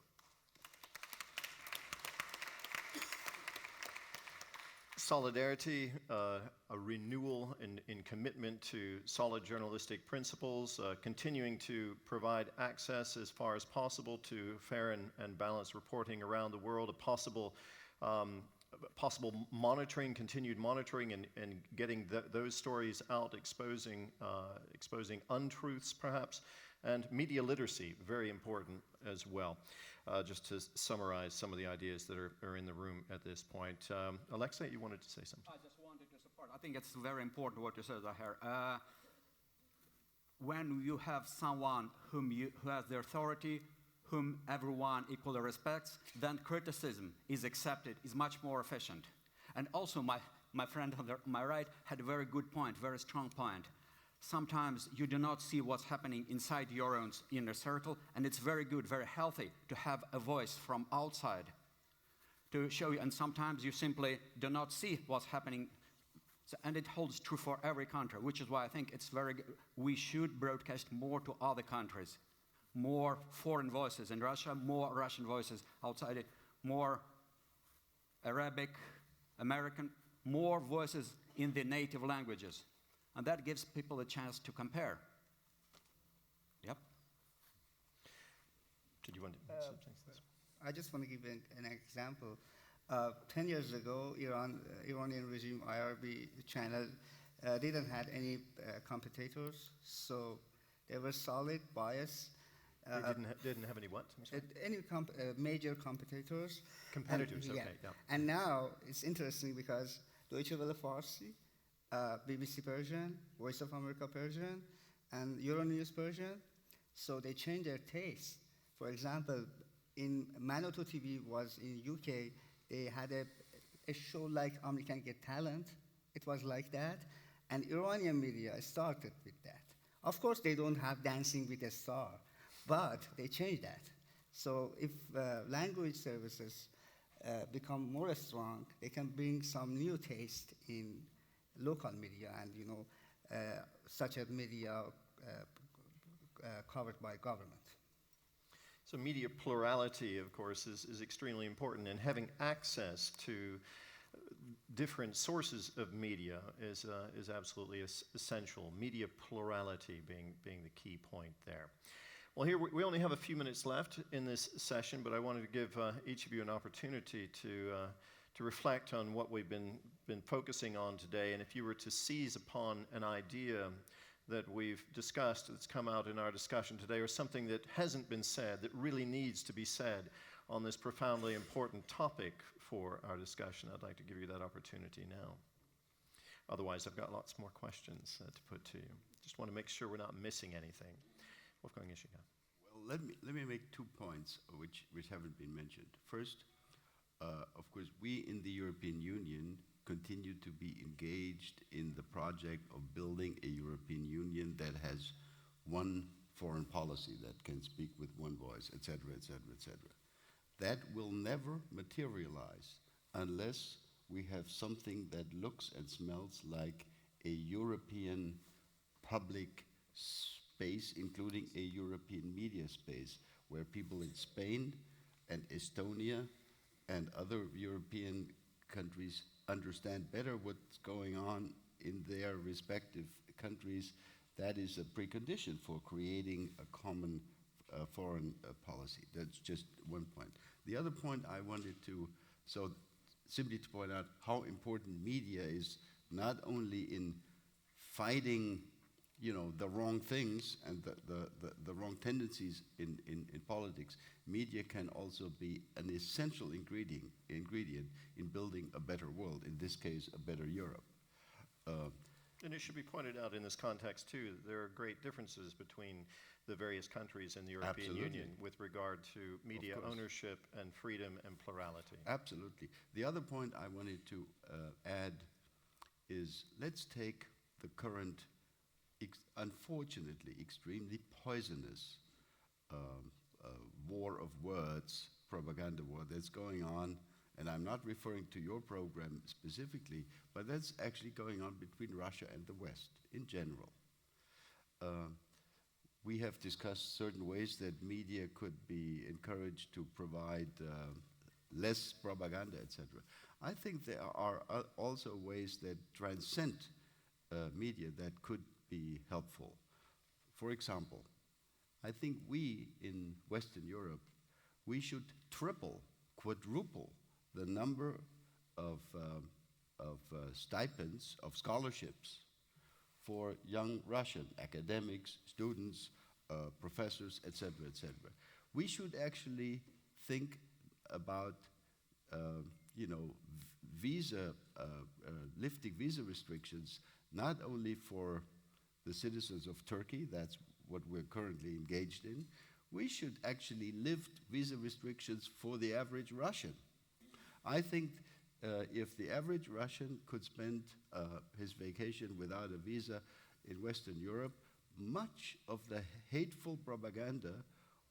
solidarity, a renewal in commitment to solid journalistic principles, continuing to provide access as far as possible to fair and balanced reporting around the world, a possible monitoring, continued monitoring, and getting those stories out, exposing untruths perhaps, and media literacy, very important as well. Just to summarize some of the ideas that are in the room at this point. Alexei, you wanted to say something? I just wanted to support. I think it's very important what you said here. When you have someone who has the authority, whom everyone equally respects, then criticism is accepted, is much more efficient. And also my friend on my right had a very good point, very strong point. Sometimes you do not see what's happening inside your own inner circle, and it's very good, very healthy to have a voice from outside to show you, and sometimes you simply do not see what's happening, and it holds true for every country, which is why I think it's very good. We should broadcast more to other countries, more foreign voices in Russia, more Russian voices outside it, more Arabic, American, more voices in the native languages. And that gives people a chance to compare. Yep. Did you want to say something? I just want to give an example. 10 years ago, Iranian regime IRB channel didn't have any competitors, so they were solid, biased. They didn't have any what? Any major competitors. Competitors, and, okay, yeah. And now it's interesting because Deutsche Welle Farsi, BBC Persian, Voice of America Persian, and Euronews Persian, so they changed their taste. For example, in Manoto TV was in UK, they had a show like American Get Talent. It was like that, and Iranian media started with that. Of course, they don't have Dancing with a Star, but they change that. So if language services become more strong, they can bring some new taste in local media and, such as media covered by government. So media plurality, of course, is extremely important, and having access to different sources of media is absolutely essential. Media plurality being the key point there. Well, here we only have a few minutes left in this session, but I wanted to give each of you an opportunity to reflect on what we've been focusing on today. And if you were to seize upon an idea that we've discussed, that's come out in our discussion today, or something that hasn't been said, that really needs to be said on this profoundly important topic for our discussion, I'd like to give you that opportunity now. Otherwise, I've got lots more questions to put to you. Just want to make sure we're not missing anything. Wolfgang Ischinger. Well, let me make 2 points which haven't been mentioned. First, of course, we in the European Union continue to be engaged in the project of building a European Union that has one foreign policy, that can speak with one voice, etc., etc., etc. That will never materialize unless we have something that looks and smells like a European public space, including a European media space, where people in Spain and Estonia and other European countries understand better what's going on in their respective countries. That is a precondition for creating a common foreign policy. That's just one point. The other point I wanted to, simply to point out how important media is, not only in fighting the wrong things and the wrong tendencies in politics. Media can also be an essential ingredient in building a better world, in this case, a better Europe. And it should be pointed out in this context, too, that there are great differences between the various countries in the European Union with regard to media ownership and freedom and plurality. Absolutely. The other point I wanted to add is, let's take the current, unfortunately, extremely poisonous war of words, propaganda war that's going on, and I'm not referring to your program specifically, but that's actually going on between Russia and the West in general. We have discussed certain ways that media could be encouraged to provide less propaganda, etc. I think there are also ways that transcend media that could be helpful. For example, I think we in Western Europe, we should triple, quadruple the number of stipends, of scholarships for young Russian academics, students, professors, etc., etc. We should actually think about, lifting visa restrictions, not only for the citizens of Turkey, that's what we're currently engaged in. We should actually lift visa restrictions for the average Russian. I think if the average Russian could spend his vacation without a visa in Western Europe, much of the hateful propaganda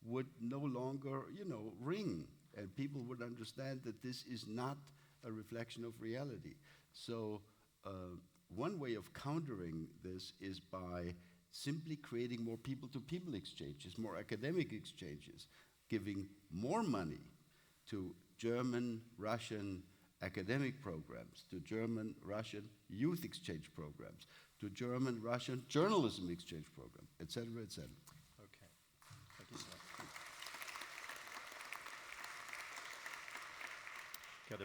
would no longer, ring, and people would understand that this is not a reflection of reality. So one way of countering this is by simply creating more people-to-people exchanges, more academic exchanges, giving more money to German-Russian academic programs, to German-Russian youth exchange programs, to German-Russian journalism exchange program, et cetera, et cetera. Okay, thank you, sir.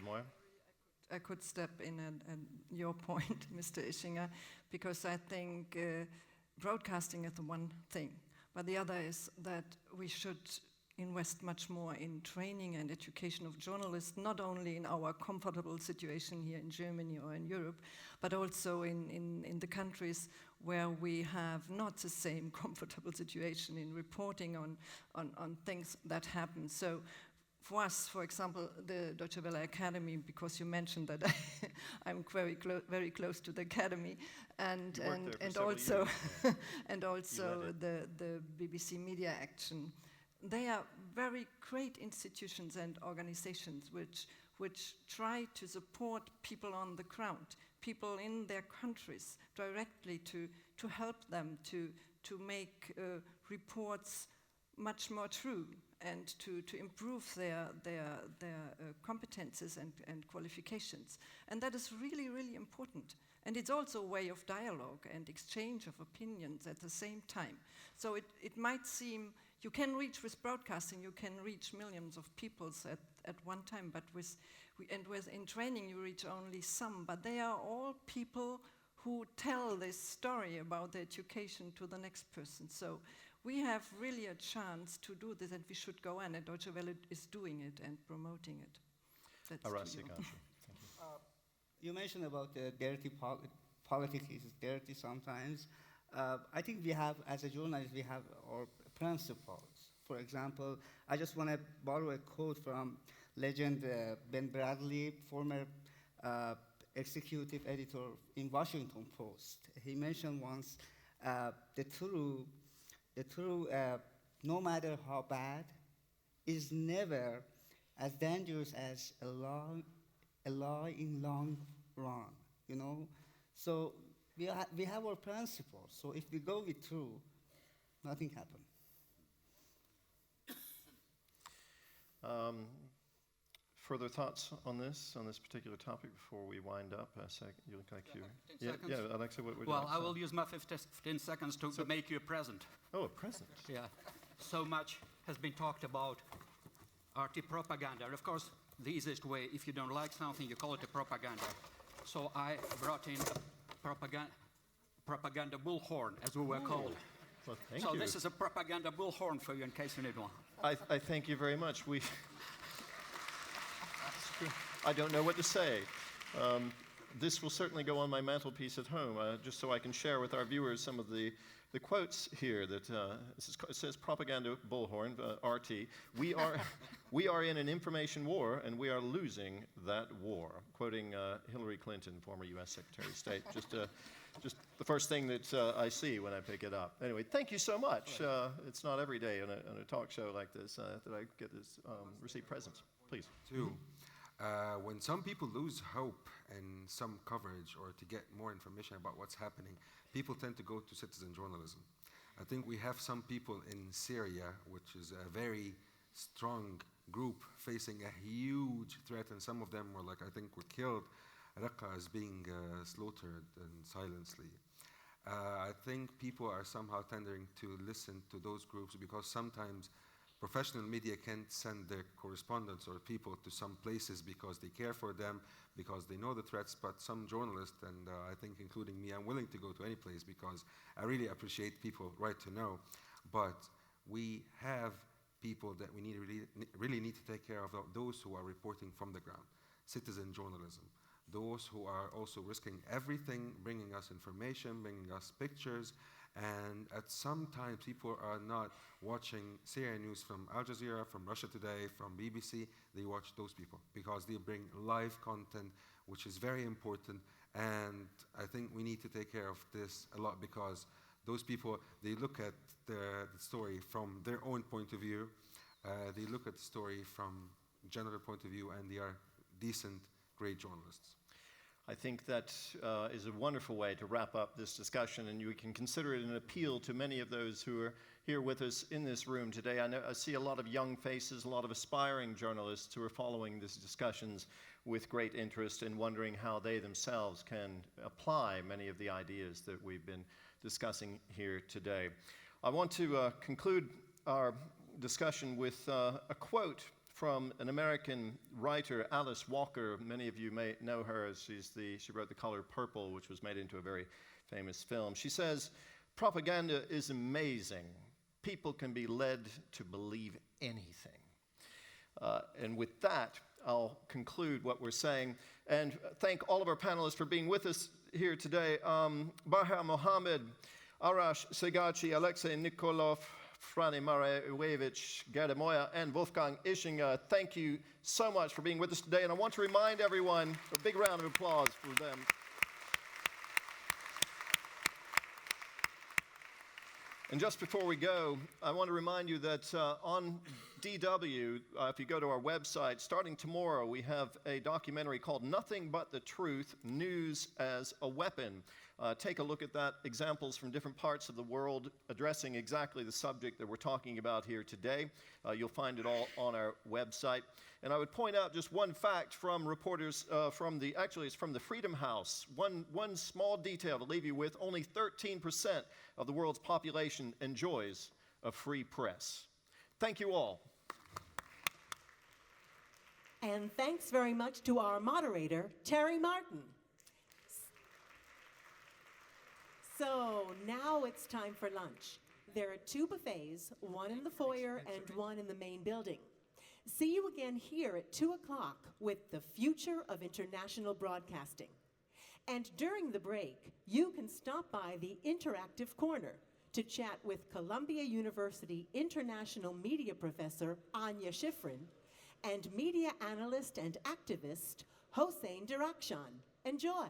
Moya? I could step in and your point, Mr. Ischinger, because I think broadcasting is the one thing, but the other is that we should invest much more in training and education of journalists, not only in our comfortable situation here in Germany or in Europe, but also in the countries where we have not the same comfortable situation in reporting on things that happen. So for us, for example, the Deutsche Welle Academy, because you mentioned that I'm very close to the Academy, and also and also the BBC Media Action. They are very great institutions and organizations which try to support people on the ground, people in their countries, directly to help them to make reports much more true and to improve their competences and qualifications. And that is really, really important. And it's also a way of dialogue and exchange of opinions at the same time. So it might seem, you can reach with broadcasting, you can reach millions of people at one time, but in training you reach only some, but they are all people who tell this story about the education to the next person. So we have really a chance to do this, and we should go on, and Deutsche Welle is doing it and promoting it. That's to you. You mentioned about dirty politics is dirty sometimes. I think we have, as a journalist, we have our principles. For example, I just want to borrow a quote from legend Ben Bradley, former executive editor in Washington Post. He mentioned once, the truth, no matter how bad, is never as dangerous as a lie in long run, you know? So we have our principles. So if we go with truth, nothing happens. Further thoughts on this particular topic before we wind up? You look like you. Yeah, Alexa, what would you like? Well, I will use my 15 seconds to make you a present. Oh, a present? Yeah. So much has been talked about RT propaganda. And of course, the easiest way, if you don't like something, you call it a propaganda. So I brought in a propaganda bullhorn, as we were called. Well, thank you. So this is a propaganda bullhorn for you in case you need one. I thank you very much. I don't know what to say. This will certainly go on my mantelpiece at home, just so I can share with our viewers some of the quotes here. That it says propaganda bullhorn, RT. We are in an information war, and we are losing that war. Quoting Hillary Clinton, former U.S. Secretary of State. Just the first thing that I see when I pick it up. Anyway, thank you so much. It's not every day on a talk show like this that I get this receive presents. Please. When some people lose hope in some coverage or to get more information about what's happening, people tend to go to citizen journalism. I think we have some people in Syria, which is a very strong group facing a huge threat, and some of them were I think were killed. Raqqa is being slaughtered and silently. I think people are somehow tending to listen to those groups because sometimes professional media can't send their correspondents or people to some places because they care for them, because they know the threats, but some journalists, and I think including me, I'm willing to go to any place because I really appreciate people right to know, but we have people that we really need to take care of, those who are reporting from the ground, citizen journalism. Those who are also risking everything, bringing us information, bringing us pictures, and at some time people are not watching Syrian news from Al Jazeera, from Russia Today, from BBC. They watch those people because they bring live content, which is very important, and I think we need to take care of this a lot because those people, they look at the story from their own point of view, they look at the story from a general point of view, and they are decent, great journalists. I think that is a wonderful way to wrap up this discussion, and you can consider it an appeal to many of those who are here with us in this room today. I see a lot of young faces, a lot of aspiring journalists who are following these discussions with great interest and wondering how they themselves can apply many of the ideas that we've been discussing here today. I want to conclude our discussion with a quote from an American writer, Alice Walker. Many of you may know her as she wrote The Color Purple, which was made into a very famous film. She says, "Propaganda is amazing. People can be led to believe anything." And with that, I'll conclude what we're saying and thank all of our panelists for being with us here today. Baha Mohammed, Arash Segachi, Alexei Nikolov, Frane Marejewicz, Gerda Moya, and Wolfgang Ischinger. Thank you so much for being with us today, and I want to remind everyone, a big round of applause for them. And just before we go, I want to remind you that on DW, if you go to our website, starting tomorrow, we have a documentary called Nothing But the Truth, News as a Weapon. Take a look at that, examples from different parts of the world addressing exactly the subject that we're talking about here today. You'll find it all on our website. And I would point out just one fact from reporters actually it's from the Freedom House. One small detail to leave you with: only 13% of the world's population enjoys a free press. Thank you all. And thanks very much to our moderator, Terry Martin. So now it's time for lunch. There are 2 buffets, one in the foyer and one in the main building. See you again here at 2 o'clock with the future of international broadcasting. And during the break, you can stop by the Interactive Corner to chat with Columbia University International Media Professor Anya Schifrin and media analyst and activist Hossein Dirakhshan. Enjoy.